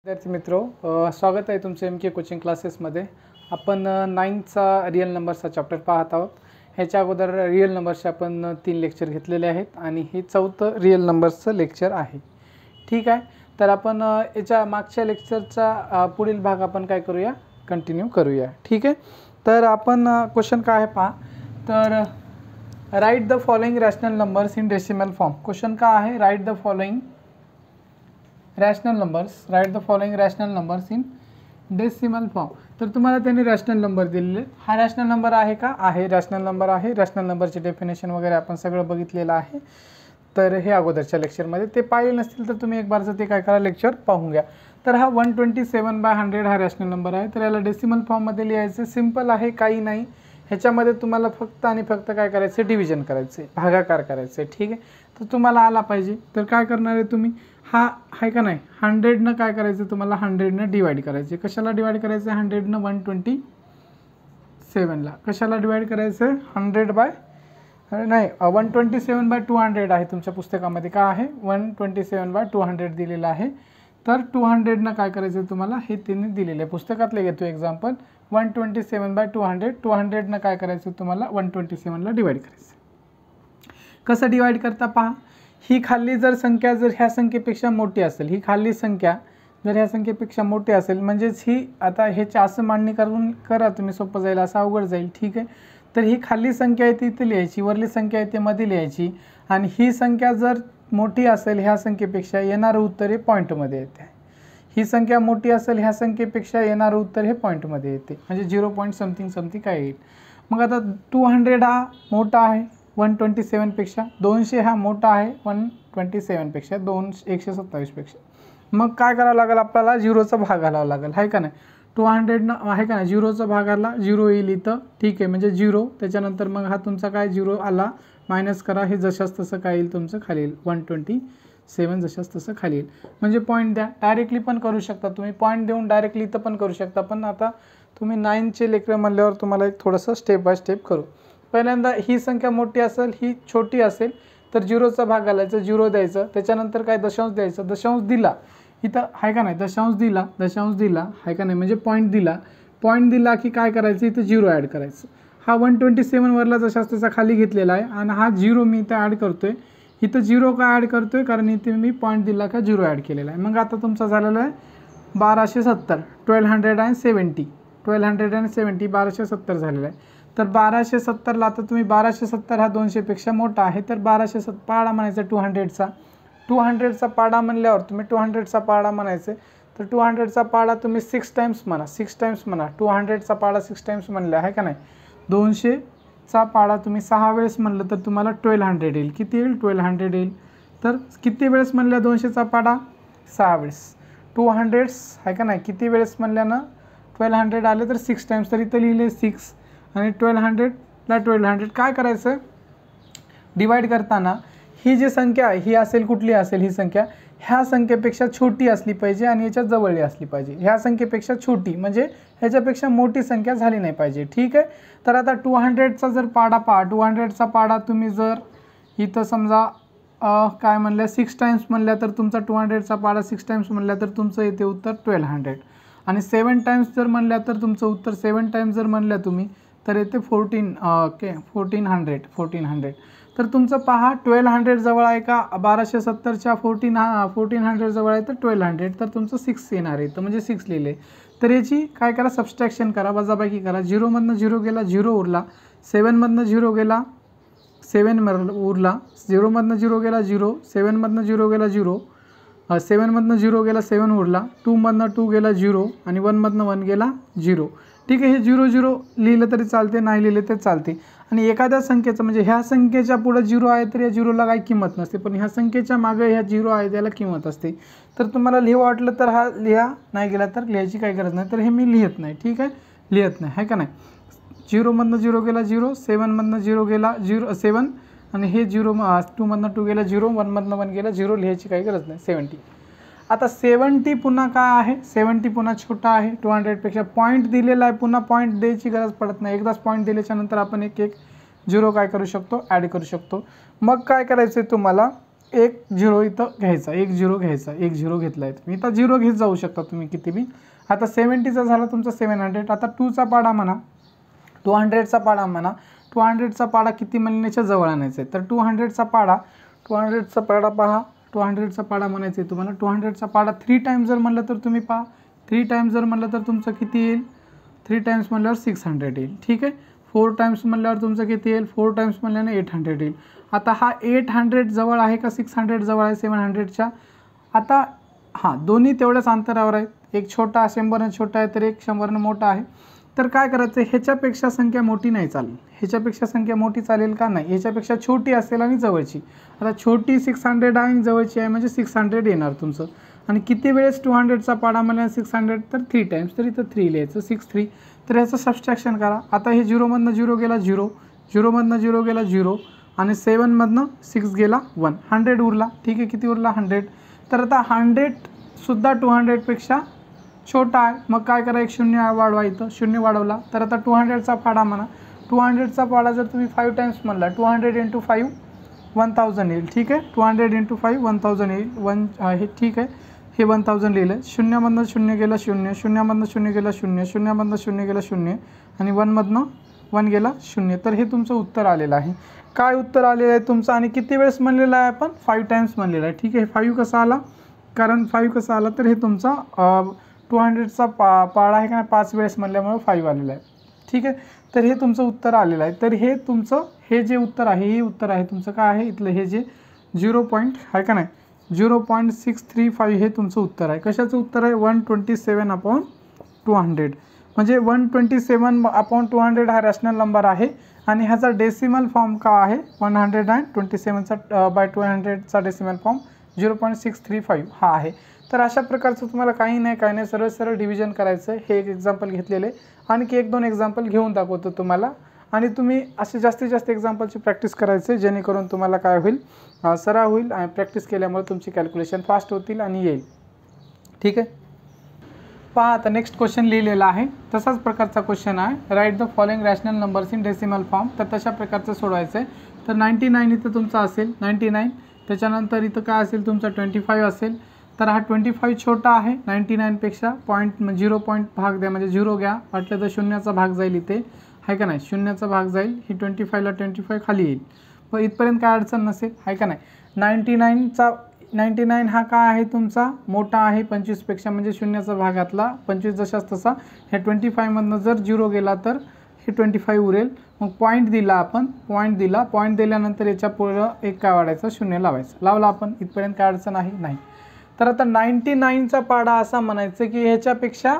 विद्यार्थी मित्रो, स्वागत आहे तुमचं MK कोचिंग क्लासेसमध्ये। आपण 9चा रिअल नंबरचा चॅप्टर पाहत आहोत। ह्याच्या अगोदर रिअल नंबरचे आपण 3 लेक्चर घेतलेले आहेत आणि हे 4थं रिअल नंबरचं लेक्चर आहे। ठीक आहे, तर आपण याच्या मागच्या लेक्चरचा पुढील भाग आपण काय करूया, कंटिन्यू करूया। ठीक आहे, तर आपण क्वेश्चन काय आहे पहा। तर right the following rational numbers in decimal form. Question काय आहे, right the following rational numbers, right the following rational numbers in decimal form. तर तुम्हाला त्यांनी रॅशनल नंबर दिलेले, हा रॅशनल नंबर आहे का, आहे रॅशनल नंबर आहे। रॅशनल नंबरची डेफिनेशन वगैरे आपण सगळं बघितलेलं आहे। तर हे अगोदरच्या लेक्चरमध्ये ते पाहिले नसतील तर तुम्ही एक बारचं ते काय करा, लेक्चर पाहून घ्या। तर हा 127/100 हा रॅशनल नंबर आहे। तर याला डेसिमल फॉर्ममध्ये लिहायचं सिंपल आहे, काही नाही। ह्याच्यामध्ये तुम्हाला फक्त आणि फक्त काय करायचं, डिव्हिजन करायचं, भागाकार करायचं। ठीक आहे, तर तुम्हाला आला पाहिजे तर काय करणार आहे तुम्ही, हा आहे का नाही 100 काय करायचं, तुम्हाला 100 डिवाइड करायचे। कशाला डिवाइड करायचं, 100 127ला कशाला डिवाइड करायचं, 127/200 आहे तुमच्या पुस्तकामध्ये। काय आहे, 127/200 दिलेलं आहे। तर 200 काय करायचं तुम्हाला, हे त्यांनी दिलेलं आहे पुस्तकातले घेतो एक्झाम्पल। 127/200 200 काय करायचं तुम्हाला, 127ला डिवाइड करायचं। कसं डिवाइड करता पहा, ही खाली जर संख्या जर ह्या संख्येपेक्षा मोठी असेल, ही खाली संख्या जर ह्या संख्येपेक्षा मोठी असेल म्हणजेच ही, आता ह्याची असं मांडणी करून करा तुम्ही, सोपं जाईल, असं अवघड जाईल। ठीक आहे, तर ही खाली संख्या आहे ती इथे लिहायची, वरली संख्या आहे ती मध्ये लिहायची, आणि ही संख्या जर मोठी असेल ह्या संख्येपेक्षा, येणारं उत्तर हे पॉईंटमध्ये येते। ही संख्या मोठी असेल ह्या संख्येपेक्षा, येणारं उत्तर हे पॉईंटमध्ये येते, म्हणजे 0. समथिंग काय येईल। मग आता 200 हा मोठा आहे 127 पेक्षा, 200 हा मोठा आहे 127 पेक्षा, 127 पेक्षा। मग काय करावं लागेल आपल्याला, 0चा भाग घालावा लागेल, आहे का नाही। 200 आहे का नाही, 0चा भाग आला, 0 येईल इथं। ठीक आहे, म्हणजे 0, त्याच्यानंतर मग हा तुमचा काय 0 आला, मायनस करा, हे जशाच तसं काय येईल तुमचं खाली येईल, 127 जशाच तसं खाली येईल। म्हणजे पॉईंट द्या, डायरेक्टली पण करू शकता तुम्ही, पॉईंट देऊन डायरेक्टली इथं पण करू शकता। पण आता तुम्ही 9चे लेक्चर म्हणल्यावर तुम्हाला एक थोडंसं स्टेप बाय स्टेप करू। पहिल्यांदा ही संख्या मोठी असेल, ही छोटी असेल, तर 0चा भाग घालायचा, 0 द्यायचं, त्याच्यानंतर काय दशांश द्यायचं, दशांश दिला इथं, आहे का नाही, दशांश दिला आहे का नाही, म्हणजे पॉईंट दिला की काय करायचं, इथं 0 ॲड करायचं। हा 127 वरला जशाच तसा खाली घेतलेला आहे, आणि हा 0 मी इथं ॲड करतोय। इथं 0 का ॲड करतोय, कारण इथे मी पॉईंट दिला का 0 ॲड केलेला आहे। मग आता तुमचा झालेला आहे 1270, 1270 1270 झालेला आहे। तर 1270ला आता तुम्ही 1270 हा 200पेक्षा मोठा आहे, तर 1270 पाडा म्हणायचा 200चा पाडा म्हणल्यावर तुम्ही 200चा पाडा म्हणायचे। तर 200चा पाडा तुम्ही 6 टाइम्स म्हणा, 200चा पाडा 6 टाइम्स म्हणले, आहे का नाही। 200चा पाडा तुम्ही 6 वेळेस म्हणलं तर तुम्हाला 1200 येईल। किती येईल, 1200 येईल। तर किती वेळेस म्हणल्या 200चा पाडा, 6 वेळेस। 200 आहे का नाही, किती वेळेस म्हणल्यानं 1200 आले तर 6 टाइम्स, तर इथं लिहिले 6, आणि 1200ला 1200 काय करायचं, डिवाइड करताना ही जी संख्या आहे ही असेल, कुठली असेल ही संख्या, ह्या संख्येपेक्षा छोटी असली पाहिजे आणि याच्या जवळची असली पाहिजे। ह्या संख्येपेक्षा छोटी म्हणजे ह्याच्यापेक्षा मोठी संख्या झाली नाही पाहिजे। ठीक आहे, तर आता 200चा जर पाडा पहा, 200चा पाडा तुम्ही जर इथं समजा काय म्हणल्या 6 टाइम्स म्हणल्या, तर तुमचा 200चा पाडा 6 टाइम्स म्हणल्या तर तुमचं येते उत्तर 1200, आणि 7 टाइम्स जर म्हणल्या तर तुमचं उत्तर 7 टाइम्स जर म्हणल्या तुम्ही तर येते 1400। तर तुमचं पहा 1200 जवळ आहे का, 1270च्या 1400 जवळ आहे तर 1200, तर तुमचं 6 येणार आहे, तर म्हणजे 6 लिहिले। तर याची काय करा, सबस्ट्रॅक्शन करा, वजाबाकी करा। 0मधनं 0 गेला, 0 उरला, 7मधनं 0 गेला, 7 उरला, 0मधनं 0 गेला 0, 7मधनं 0 गेला 0, 7मधनं 0 गेला 7 उरला, 2मधनं 2 गेला 0, आणि 1मधनं 1 गेला 0। ठीक आहे, हे 0 लिहिलं तरी चालते, नाही लिहिले तरी चालते। आणि एखाद्या संख्येचं म्हणजे ह्या संख्येच्या पुढे 0 आहे तर या 0ला काही किंमत नसते, पण ह्या संख्येच्या मागे ह्या 0 आहे त्याला किंमत असते। तर तुम्हाला लिहा वाटलं तर हा लिहा, नाही गेला तर लिहायची काही गरज नाही। तर हे मी लिहित नाही, ठीक आहे, लिहित नाही, आहे का नाही। 0मधनं 0 गेला 0, 7मधनं 0 गेला 7, आणि हे 2मधनं 2 गेला 0, 1मधनं 1 गेला 0, लिहायची काही गरज नाही। 70 आता 70 पुन्हा काय आहे, 70 पुन्हा छोटा आहे 200पेक्षा, पॉईंट दिलेला आहे, पुन्हा पॉईंट द्यायची गरज पडत नाही। एकदाच पॉईंट दिल्याच्या नंतर आपण एक 0 काय करू शकतो, ॲड करू शकतो। मग काय करायचं आहे तुम्हाला, एक झिरो इथं घ्यायचा, एक झिरो घ्यायचा, एक झिरो घेतला आहे तुम्ही, इथं झिरो घेत जाऊ शकता तुम्ही किती बी. आता 70चा झाला तुमचा 700. आता 2चा पाडा म्हणा, 200चा पाडा म्हणा. 200चा पाडा किती म्हणण्याच्या जवळ आणायचा आहे, तर 200चा पाडा पहा, 200चा पाडा म्हणायचा आहे तुम्हाला. 200चा पाडा 3 टाइम्स जर म्हणलं तर तुम्ही पहा, 3 टाइम्स जर म्हणलं तर तुमचं किती येईल, 3 टाइम्स म्हणल्यावर 600 येईल. ठीक आहे. 4 टाइम्स म्हणल्यावर तुमचं किती येईल, 4 टाइम्स म्हणल्याने 800 येईल. आता हा 800 जवळ आहे का 600 जवळ आहे 700च्या. आता हां, दोन्ही तेवढ्याच अंतरावर आहेत. एक छोटा 100 छोटा आहे तर एक 100 मोठा आहे. तर काय करायचं, ह्याच्यापेक्षा संख्या मोठी नाही चालेल. ह्याच्यापेक्षा संख्या मोठी चालेल का, नाही, ह्याच्यापेक्षा छोटी असेल आणि जवळची. आता छोटी 600 आहे आणि जवळची आहे म्हणजे 600 येणार तुमचं. आणि किती वेळेस 200चा पाडा म्हणल्या 600, तर 3 टाइम्स, तर इथं 3 लिहायचं, 6 3. तर ह्याचं सबस्ट्रॅक्शन करा. आता हे 0मधनं 0 गेला 0, 0मधनं 0 गेला 0 आणि 7मधनं 6 गेला 1, 100 उरला. ठीक आहे, किती उरला 100. तर आता 100सुद्धा 200पेक्षा छोटा आहे. मग काय करा, एक 0 वाढवा, इथं 0 वाढवला. तर आता 200चा पाडा म्हणा. 200चा पाडा जर तुम्ही 5 टाइम्स म्हणला, 200 × 5 1000 येईल. ठीक आहे, 200 × 5 1000 येईल. हे ठीक आहे, हे 1000 लिहिलं. 0मधनं 0 गेला 0, 0मधनं 0 गेला 0, 0मधनं 0 गेला 0 आणि 1मधनं 1 गेला 0. तर हे तुमचं उत्तर आलेलं आहे. काय उत्तर आलेलं आहे तुमचं, आणि किती वेळेस म्हणलेलं आहे आपण, 5 टाइम्स म्हणलेलं आहे. ठीक आहे, 5 कसा आला, कारण 5 कसा आला, तर हे तुमचा 200चा पाडा आहे का नाही, 5 वेळेस म्हणल्यामुळे 5 आलेलं आहे. ठीक आहे, तर हे तुमचं उत्तर आलेलं आहे. तर हे तुमचं, हे जे उत्तर आहे, हे उत्तर आहे तुमचं काय आहे, इथलं हे जे 0 आहे का नाही, 0.635 हे तुमचं उत्तर आहे. कशाचं उत्तर आहे, 127/200. म्हणजे 127/200 हा रॅशनल नंबर आहे. आणि ह्याचा डेसिमल फॉर्म का आहे, 127/200चा डेसिमल फॉर्म 0.635 हा आहे. तर अशा प्रकारचं तुम्हाला काही नाही सरळ सरळ डिव्हिजन करायचं आहे. हे एक एक्झाम्पल घेतलेले, आणखी 1-2 एक्झाम्पल घेऊन दाखवतो तुम्हाला. आणि तुम्ही असे जास्तीत जास्त एक्झाम्पलची प्रॅक्टिस करायचे, जेणेकरून तुम्हाला काय होईल, सराव होईल. आणि प्रॅक्टिस केल्यामुळे तुमची कॅल्क्युलेशन फास्ट होतील आणि येईल. ठीक आहे, पहा आता नेक्स्ट क्वेश्चन लिहिलेला आहे. तसाच प्रकारचा क्वेश्चन आहे, right the following rational numbers in decimal form. तर तशा प्रकारचं सोडवायचं आहे. तर 99 इथं तुमचा असेल 99. त्याच्यानंतर इथं काय असेल तुमचा 25 असेल. तर हा 25 छोटा आहे 99पेक्षा. 0 पॉईंट भाग द्या, म्हणजे 0 घ्या. वाटलं तर शून्याचा भाग जाईल इथे, आहे का नाही, शून्याचा भाग जाईल. ही 25ला 25 खाली येईल. पण इथपर्यंत काय अडचण नसेल, आहे का नाही. 99 हा काय आहे तुमचा, मोठा आहे 25पेक्षा, म्हणजे शून्याचा भागातला 25 जशाच तसा. ह्या 25मधनं जर 0 गेला तर हे 25 उरेल. मग पॉईंट दिला आपण, पॉईंट दिल्यानंतर याच्या पुढं एक काय वाढायचं, 0 लावायचं. लावला आपण, इथपर्यंत काय अडचण आहे, नाही. तर आता 99चा पाडा असा म्हणायचं की ह्याच्यापेक्षा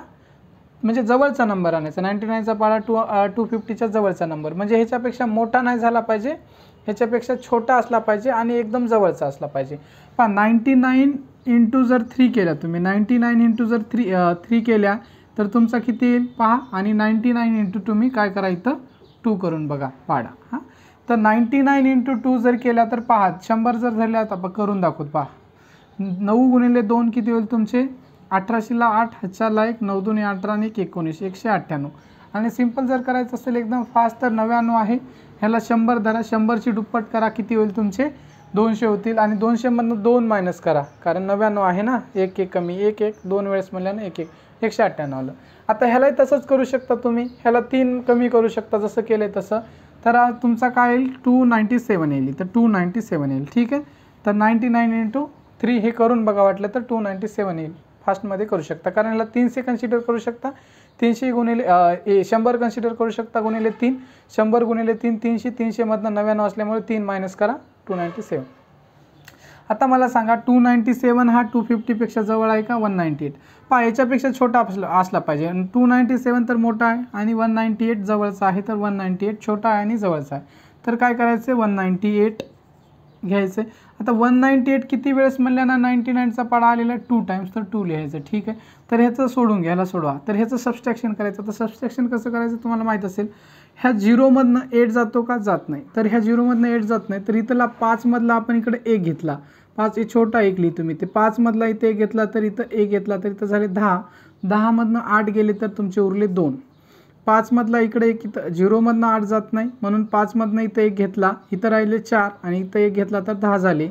म्हणजे जवळचा नंबर आणायचा. 99चा पाडा 250च्या जवळचा नंबर, म्हणजे ह्याच्यापेक्षा मोठा नाही झाला पाहिजे, ह्याच्यापेक्षा छोटा असला पाहिजे आणि एकदम जवळचा असला पाहिजे. पहा 99 × जर 3 केल्या तुम्ही, 99 × जर 3 केल्या तर तुमचा किती येईल पहा. आणि 99 × तुम्ही काय करा, इथं 2 करून बघा पाडा. हां, तर 99 × 2 जर केल्या तर पहा 100 जर झाल्या, आता करून दाखवत पहा. 9 × 2 किती होईल तुमचे, 18ला 8, 4ला 1, 9 2 18 आणि 1 19, 198. आणि सिंपल जर करायचं असेल एकदम फास्ट तर 99 आहे, ह्याला 100 धरा, 100ची दुप्पट करा, किती होईल तुमचे 200 होतील. आणि 200मधनं 2 मायनस करा, कारण 99 आहे ना, 1 1 कमी 1 1, 2 वेळेस म्हणल्यानं 1 1, 198 आलं. आता ह्यालाही तसंच करू शकता तुम्ही, ह्याला 3 कमी करू शकता, जसं केलं तसं. तर तुमचा काय येईल, 297 येईल. तर 297 येईल. ठीक आहे, तर 99 × 3 हे करून बघा, वाटलं तर 297 येईल. फास्टमध्ये करू शकता, कारण ह्याला 300 कन्सिडर करू शकता. 300 गुणिले 100 कन्सिडर करू शकता, गुणिले 3, 100 गुणिले 3 300, 300मधनं 99 असल्यामुळे 3 मायनस करा, 297. आता मला सांगा 297 हा 250पेक्षा जवळ आहे का 198. पहा याच्यापेक्षा छोटा असला पाहिजे. 297 तर मोठा आहे आणि 198 जवळचा आहे, तर 198 छोटा आहे आणि जवळचा आहे. तर काय करायचं, 198 घ्यायचं. आता 198 किती वेळेस म्हणल्यानं 99चा पाडा आलेला 2 टाइम्स, तर 2 लिहायचं. ठीक आहे, तर ह्याचं सोडून घ्यायला सोडवा. तर ह्याचं सबस्ट्रॅक्शन करायचं. तर सबस्ट्रॅक्शन कसं करायचं तुम्हाला माहीत असेल. ह्या 0मधनं 8 जातो का, जात नाही. तर ह्या 0मधनं 8 जात नाही, तर इथला 5मधला आपण इकडे 1 घेतला. 5 छोटा 1 लिहि तुम्ही. ते 5मधला इथे 1 घेतला, तर इथं 1 घेतला, तर इथं झाले 10. 10मधनं 8 गेले तर तुमचे उरले 2. 5मधला इकडे 1, इथं 0मधनं 8 जात नाही, म्हणून 5मधनं इथं 1 घेतला, इथं राहिले 4 आणि इथं 1 घेतला तर 10 झाले.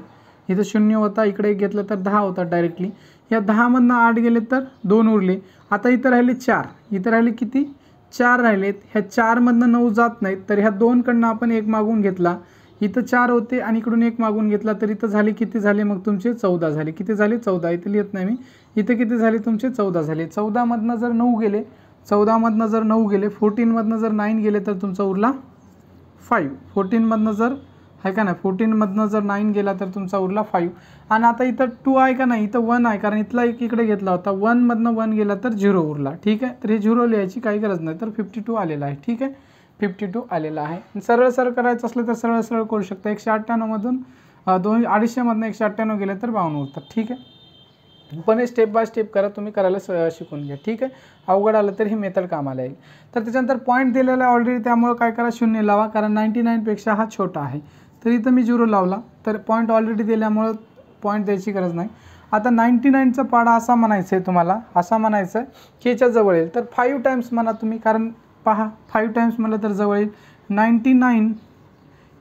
इथं 0 होता, इकडे 1 घेतलं तर 10 होता डायरेक्टली. या 10मधनं 8 गेले तर 2 उरले. आता इथं राहिले 4, इथं राहिले किती 4 राहिलेत. ह्या 4मधनं 9 जात नाहीत, तर ह्या 2कडनं आपण 1 मागून घेतला. इथं 4 होते आणि इकडून 1 मागून घेतला, तर इथं झाले किती झाले मग तुमचे 14 झाले. किती झाले 14. इथं लिहित नाही मी. इथे किती झाले तुमचे 14 झाले. 14मधनं जर 9 गेले, 14मधनं जर 9 गेले, 14मधनं जर 9 गेले तर तुमचा उरला 5. 14मधनं जर आहे का नाही, 14मधनं जर 9 गेला तर तुमचा उरला 5. आणि आता इथं 2 आहे का नाही, इथं 1 आहे, कारण इथला एक इकडे घेतला होता. 1मधनं 1 गेला तर 0 उरला. ठीक आहे, तर हे 0 लिहायची काही गरज नाही. तर 52 आलेला आहे. ठीक आहे, 52 आलेला आहे. सरळ सरळ करायचं असलं तर सरळ सरळ करू शकता. 198मधून 250मधनं 198 गेले तर 52 उरतात. ठीक आहे, पण हे स्टेप बाय स्टेप करा, तुम्ही करायला शिकून घ्या. ठीक आहे, अवघड आलं तर ही मेथड कामाला येईल. तर त्याच्यानंतर पॉईंट दिलेला आहे ऑलरेडी, त्यामुळे काय करा 0 लावा, कारण 99पेक्षा हा छोटा आहे. तर इथं मी 0 लावला, तर पॉईंट ऑलरेडी दिल्यामुळं पॉईंट द्यायची गरज नाही. आता 99चा पाडा असा म्हणायचं आहे तुम्हाला, असा म्हणायचं की याच्या जवळ येईल. तर 5 टाइम्स म्हणा तुम्ही, कारण पहा 5 टाइम्स म्हणलं तर जवळ येईल. 99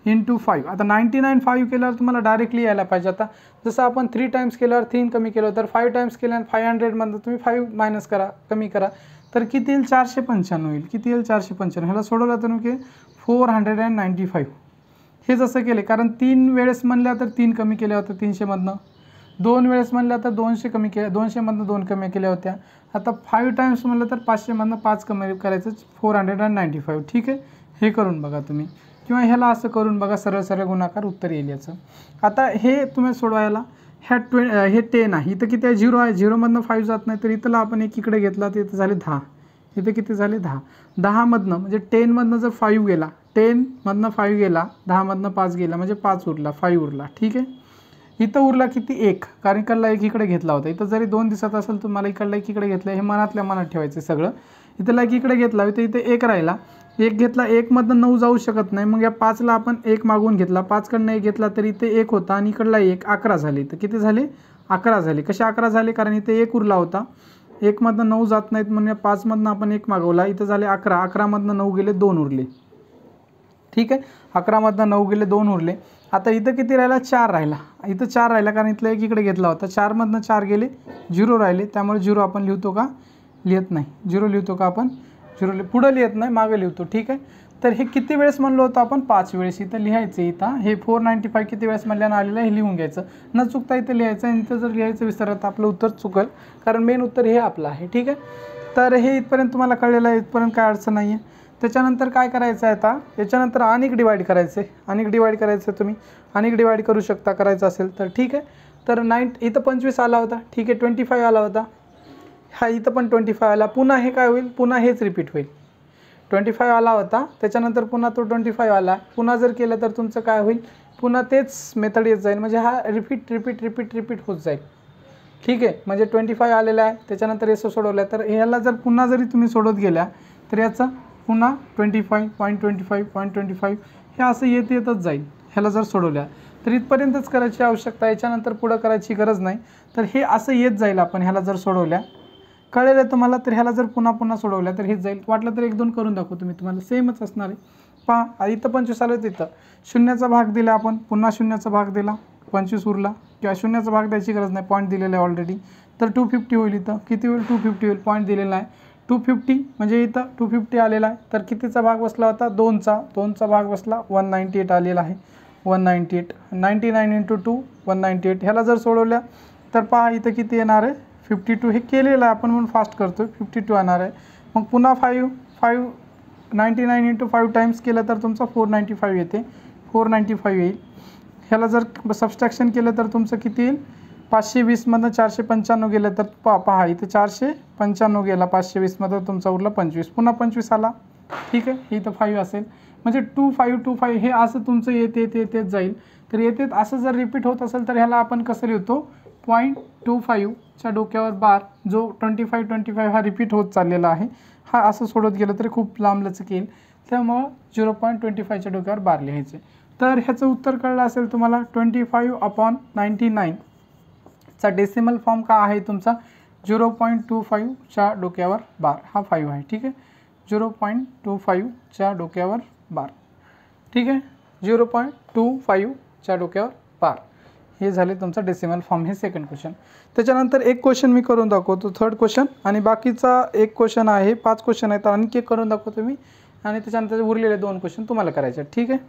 × 5. आता 99 5 केल्यावर तुम्हाला डायरेक्टली यायला पाहिजे. आता जसं आपण 3 टाइम्स केल्यावर 3 कमी केलं, तर 5 टाइम्स केल्यावर 500मधनं तुम्ही 5 मायनस करा, कमी करा, तर किती येईल 495 येईल. किती येईल 495. ह्याला सोडवलं तर की 495. हे जसं केले, कारण 3 वेळेस म्हणल्या तर 3 कमी केल्या होत्या 300मधनं, 2 वेळेस म्हणल्या तर 200 कमी केल्या, 200मधनं 2 कमी केल्या होत्या. आता 5 टाइम्स म्हणलं तर 500मधनं 5 कमी करायचं, 495. ठीक आहे, हे करून बघा तुम्ही, किंवा ह्याला असं करून बघा, सरळ सरळ गुणाकार उत्तर येईल याचं. आता हे तुम्ही सोडवायला हे 10 आहे, इथं किती आहे 0 आहे, 0मधनं 5 जात नाही, तर इथला आपण एक इकडे घेतला तर इथं झाले 10. इथे किती झाले 10. 10मधनं म्हणजे 10मधनं जर 5 गेला, 10मधनं 5 गेला, 10मधनं 5 गेला म्हणजे 5 उरला, 5 उरला. ठीक आहे, इथं उरला किती 1, कारण इकडला एक इकडे घेतला होता. इथं जरी 2 दिसत असेल तुम्हाला, इकडला एक इकडे घेतलं, हे मनातल्या मनात ठेवायचं सगळं. इथंला एक इकडे घेतला, इथे 1 राहिला, 1 घेतला, 1मधनं 9 जाऊ शकत नाही, मग या 5ला आपण 1 मागून घेतला, 5कडनं 1 घेतला, तर इथे 1 होता आणि इकडला 1, 11 झाले. तर किती झाले 11 झाले. कसे 11 झाले, कारण इथे 1 उरला होता, 1मधनं 9 जात नाहीत म्हणून या 5मधनं आपण 1 मागवला, इथं झाले 11, 11मधनं 9 गेले 2 उरले. ठीक आहे, 11मधनं 9 गेले 2 उरले. आता इथं किती राहिला 4 राहिला, इथं 4 राहिला, कारण इथलं 1 इकडे घेतला होता, 4मधनं 4 गेले 0 राहिले, त्यामुळे 0 आपण लिहितो का, लिहित नाही. 0 लिहितो का आपण, 0 पुढं लिहित नाही, मागं लिहितो. ठीक आहे, तर हे किती वेळेस म्हणलो होतं आपण 5 वेळेस. इथं लिहायचं, इथं हे 495 किती वेळेस म्हणल्यानं आलेलं आहे हे लिहून घ्यायचं, न चुकता इथं लिहायचं. आणि इथं जर लिहायचं विसरलं तर आपलं उत्तर चुकल, कारण मेन उत्तर हे आपलं आहे. ठीक आहे, तर हे इथपर्यंत तुम्हाला कळलेलं आहे, इथपर्यंत काय अडचण नाही आहे. त्याच्यानंतर काय करायचं आहे आता, याच्यानंतर अनेक डिवाईड करायचं आहे, अनेक डिवाईड करायचं आहे. तुम्ही अनेक डिवाईड करू शकता करायचं असेल तर. ठीक आहे, तर इथं 25 आला होता. ठीक आहे, 25 आला होता, हा इथं पण 25 आला. पुन्हा हे काय होईल, पुन्हा हेच रिपीट होईल. 25 आला होता, त्याच्यानंतर पुन्हा तो 25 आला, पुन्हा जर केलं तर तुमचं काय होईल, पुन्हा तेच मेथड येत जाईल, म्हणजे हा रिपीट होत जाईल. ठीक आहे, म्हणजे 25 आलेला आहे, त्याच्यानंतर याचं सोडवलं, तर ह्याला जर पुन्हा जरी तुम्ही सोडत गेल्या तर याचं पुन्हा 25.25.25 हे असं येतच जाईल. ह्याला जर सोडवल्या तर इथपर्यंतच करायची आवश्यकता, याच्यानंतर पुढं करायची गरज नाही. तर हे असं येत जाईल. आपण ह्याला जर सोडवल्या, कळेल आहे तुम्हाला, तर ह्याला जर पुन्हा पुन्हा सोडवल्या तर हेच जाईल. वाटलं तर 1-2 करून दाखवतो मी तुम्हाला, सेमच असणार आहे. पहा, इथं 25 आलं, तिथं शून्याचा भाग दिला आपण, पुन्हा शून्याचा भाग दिला, 25 उरला, किंवा शून्याचा भाग द्यायची गरज नाही, पॉईंट दिलेला आहे ऑलरेडी. तर 250 होईल. इथं किती होईल 250 होईल, पॉईंट दिलेला आहे 250, म्हणजे इथं 250 आलेला आहे. तर कितीचा भाग बसला होता 2चा भाग बसला 198 आलेला आहे. 198, 99 × 2 198. ह्याला जर सोडवल्या तर पहा इथं किती येणार आहे 52. हे केलेलं आहे आपण म्हणून फास्ट करतो, 52 येणार आहे. मग पुन्हा 99 × 5 टाइम्स केलं तर तुमचं 495 येते, 495 येईल. ह्याला जर सबस्ट्रॅक्शन केलं तर तुमचं किती येईल, 520मधनं 495 गेलं तर पहा इथे 495 गेला, 520मधनं तुमचा उरला 25, पुन्हा 25 आला. ठीक आहे, इथं 5 असेल, म्हणजे 2525 हे असं तुमचं येतेच जाईल. तर येते असं जर रिपीट होत असेल तर ह्याला आपण कसं लिहितो, 0.25च्या डोक्यावर बार, जो 25 हा रिपीट होत चाललेला आहे, हा असं सोडत गेलं तरी खूप लांब लचक येईल, त्यामुळं 0.25च्या डोक्यावर बार लिहायचे. तर ह्याचं उत्तर कळलं असेल तुम्हाला. 25/99 चा डेसिमल फॉर्म का आहे तुमचा 0.25च्या डोक्यावर बार, हा 5 आहे. ठीक आहे, 0.25च्या डोक्यावर बार. ठीक आहे, 0.25च्या डोक्यावर बार. हे झाले तुमचा डेसिमल फॉर्म, हे सेकंड क्वेश्चन. त्याच्यानंतर एक क्वेश्चन मी करून दाखवतो, थर्ड क्वेश्चन, आणि बाकीचा एक क्वेश्चन आहे, 5 क्वेश्चन आहेत, आणखी एक करून दाखवतो मी, आणि त्याच्यानंतर उरलेले 2 क्वेश्चन तुम्हाला करायचे आहेत. ठीक आहे,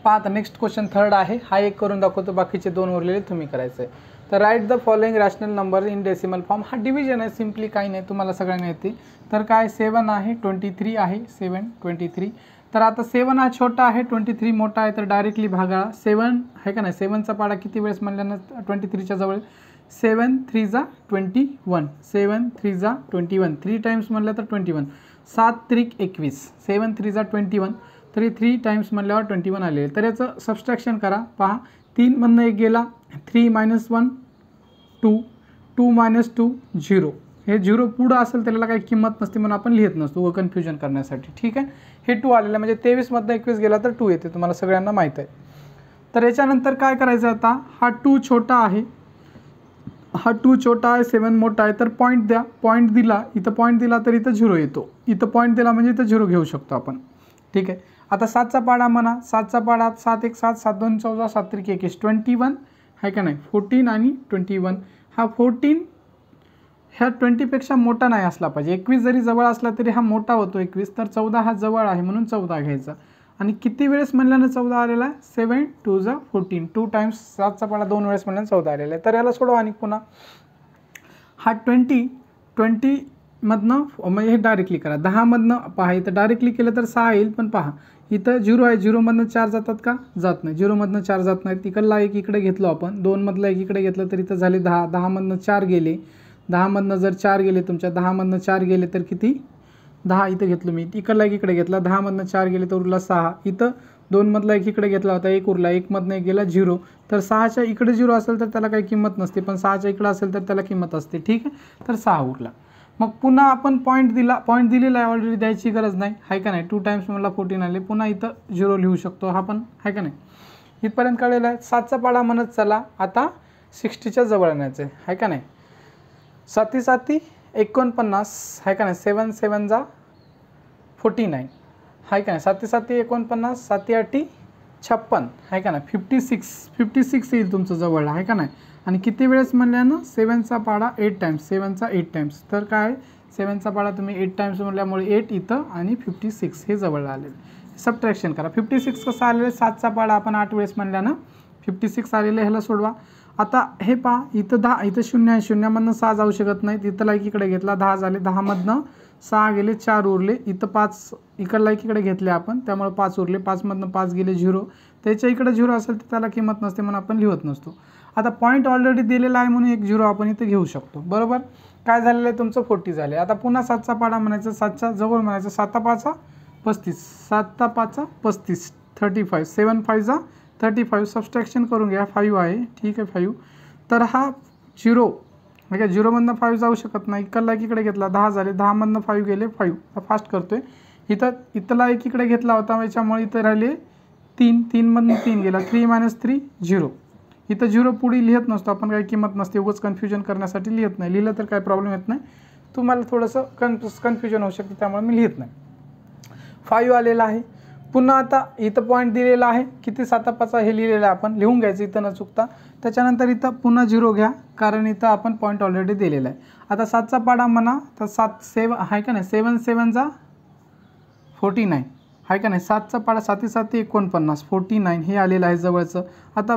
पहा आता नेक्स्ट क्वेश्चन थर्ड आहे, हा एक करून दाखवतो, बाकीचे 2 उरलेले तुम्ही करायचे आहे. तर right the following rational number in decimal form. हा डिव्हिजन आहे, सिम्पली काही नाही, तुम्हाला सगळ्यांना येते. तर काय 7 आहे, 23 आहे, 7 23. तर आता 7 हा छोटा आहे, 23 मोठा आहे, तर डायरेक्टली भागा. 7 आहे का नाही, 7चा पाडा किती वेळेस म्हणल्यानं 23च्या जवळ, 7 3 जा 21, 7 3 जा 21, 3 टाइम्स म्हणलं तर 21, 7 त्रिक 21, 7 3 जा 21, तरी 3 टाइम्स म्हणल्यावर 21 आले. तर याचं सबस्ट्रॅक्शन करा. पहा 3 मधनं 1 गेला, 3 - 1 2, 2 - 2 0. हे 0 पुढं असेल त्याला काही किंमत नसते म्हणून आपण लिहित नसतो कन्फ्युजन करण्यासाठी. ठीक आहे, हे 2 आलेलं म्हणजे 23 मधनं 21 गेला तर 2 येते, तुम्हाला सगळ्यांना माहीत आहे. तर याच्यानंतर काय करायचं आता, हा 2 छोटा आहे, हा 2 छोटा आहे, 7 मोठा आहे, तर पॉईंट द्या. पॉईंट दिला, इथं पॉईंट दिला तर इथं 0 येतो, इथं पॉईंट दिला म्हणजे इथं 0 घेऊ शकतो आपण. ठीक आहे, आता 7चा पाडा म्हणा, 7चा पाडा 7 1 7, 7 2 14, 7 3 21, 21 आहे का नाही, 14 आणि 21. हा 14 ह्या 20पेक्षा मोठा नाही असला पाहिजे. 21 जरी जवळ असला तरी हा मोठा होतो 21, तर 14 हा जवळ आहे म्हणून 14 घ्यायचा. आणि किती वेळेस म्हणल्यानं 14 आलेला आहे, 7 2 जा 14, 2 टाइम्स 7चा पाडा 2 वेळेस म्हणल्यानं 14 आलेला आहे. तर याला सोडवा. आणि पुन्हा हा 20 मधनं म्हणजे हे डायरेक्टली करा, 10 मधनं पहा, इथं डायरेक्टली केलं तर 6 येईल, पण पहा इथं 0 आहे, 0 मधनं 4 जातात का, जात नाही, 0 मधनं 4 जात नाही. तिकडला 1 इकडे घेतलो आपण, 2 मधला 1 इकडे घेतलं तर इथं झाले 10, 10 मधनं 4 गेले, 10 मधनं जर 4 गेले तुमच्या, 10 मधनं 4 गेले तर किती, 10 इथं घेतलो मी, इकडला 1 इकडे घेतला, 10 मधनं 4 गेले तर उरला 6, इथं 2 मधला 1 इकडे घेतला होता, 1 उरला, 1 मधनं 1 गेला 0. तर 6च्या इकडे 0 असेल तर त्याला काही किंमत नसते, पण 6च्या इकडे असेल तर त्याला किंमत असते. ठीक आहे, तर 6 उरला. मग पुन्हा आपण पॉईंट दिला, पॉईंट दिलेला आहे ऑलरेडी, द्यायची गरज नाही आहे का नाही. 2 टाइम्स मला 14 आले, पुन्हा इथं 0 लिहू शकतो हा पण, आहे का नाही. इथपर्यंत कळलेलं आहे. 7चा पाडा म्हणत चला आता 60च्या जवळ आणायचं आहे का नाही. 7 7 49 आहे का नाही, 7 7 जा 49 आहे का नाही, 7 7 49, 7 8 56 आहे का नाही, 56 येईल तुमचं जवळ, आहे का नाही. आणि किती वेळेस म्हणल्यानं 7चा पाडा 8 टाइम्स, 7चा 8 टाइम्स, तर काय 7चा पाडा तुम्ही 8 टाइम्स म्हणल्यामुळे 8 इथं आणि 56 हे जवळ आलेलं. सबट्रॅक्शन करा. 56 कसं आलेलं, 7चा पाडा आपण 8 वेळेस म्हणल्यानं 56 आलेलं, ह्याला सोडवा. आता हे पहा, इथं 10, इथं 0 आहे, 0मधनं 6 जाऊ शकत नाही, इथं लाईक इकडे घेतला, 10 झाले, 10 मधनं 6 गेले, 4 उरले, इथं 5 इकडला एक इकडे घेतले आपण, त्यामुळे 5 उरले, 5 मधनं 5 गेले 0, त्याच्या इकडे 0 असेल तर त्याला किंमत नसते म्हणून आपण लिहत नसतो. आता पॉईंट ऑलरेडी दिलेला आहे म्हणून 1 0 आपण इथे घेऊ शकतो. बरोबर, काय झालेलं आहे तुमचं 40 झाले. आता पुन्हा 7चा पाडा म्हणायचं, 7च्या जवळ म्हणायचं, 7 5 35, 7 5 35, 35, 7 5 जा 35, सबस्ट्रॅक्शन करून घ्या, 5 आहे, ठीक आहे 5. तर हा 0 म्हणजे 0मधनं 5 जाऊ शकत नाही, इकडला एक इकडे घेतला, 10 झाले, 10 मधनं 5 गेले 5, फास्ट करतोय. इथला एक इकडे घेतला होता, याच्यामुळे इथं राहिले 3, 3 मधनं 3 गेला, 3 - 3 0. इथं 0 पुढे लिहित नसतो आपण, काही किंमत नसते, उगाच कन्फ्युजन करण्यासाठी लिहित नाही. लिहिलं तर काही प्रॉब्लेम येत नाही, तुम्हाला थोडंसं कन्फ्युजन होऊ शकते, त्यामुळे मी लिहित नाही. 5 आलेला आहे. पुन्हा आता इथं पॉईंट दिलेला आहे, किती 7 5 हे लिहिलेलं आहे, आपण लिहून घ्यायचं इथं न चुकता. त्याच्यानंतर इथं पुन्हा 0 घ्या, कारण इथं आपण पॉईंट ऑलरेडी दिलेला आहे. आता 7चा पाडा म्हणा, तर 7 7 आहे का नाही, 7 7 जा 49 आहे का नाही, 7चा पाडा 7 7 49, 49 हे आलेलं आहे जवळचं. आता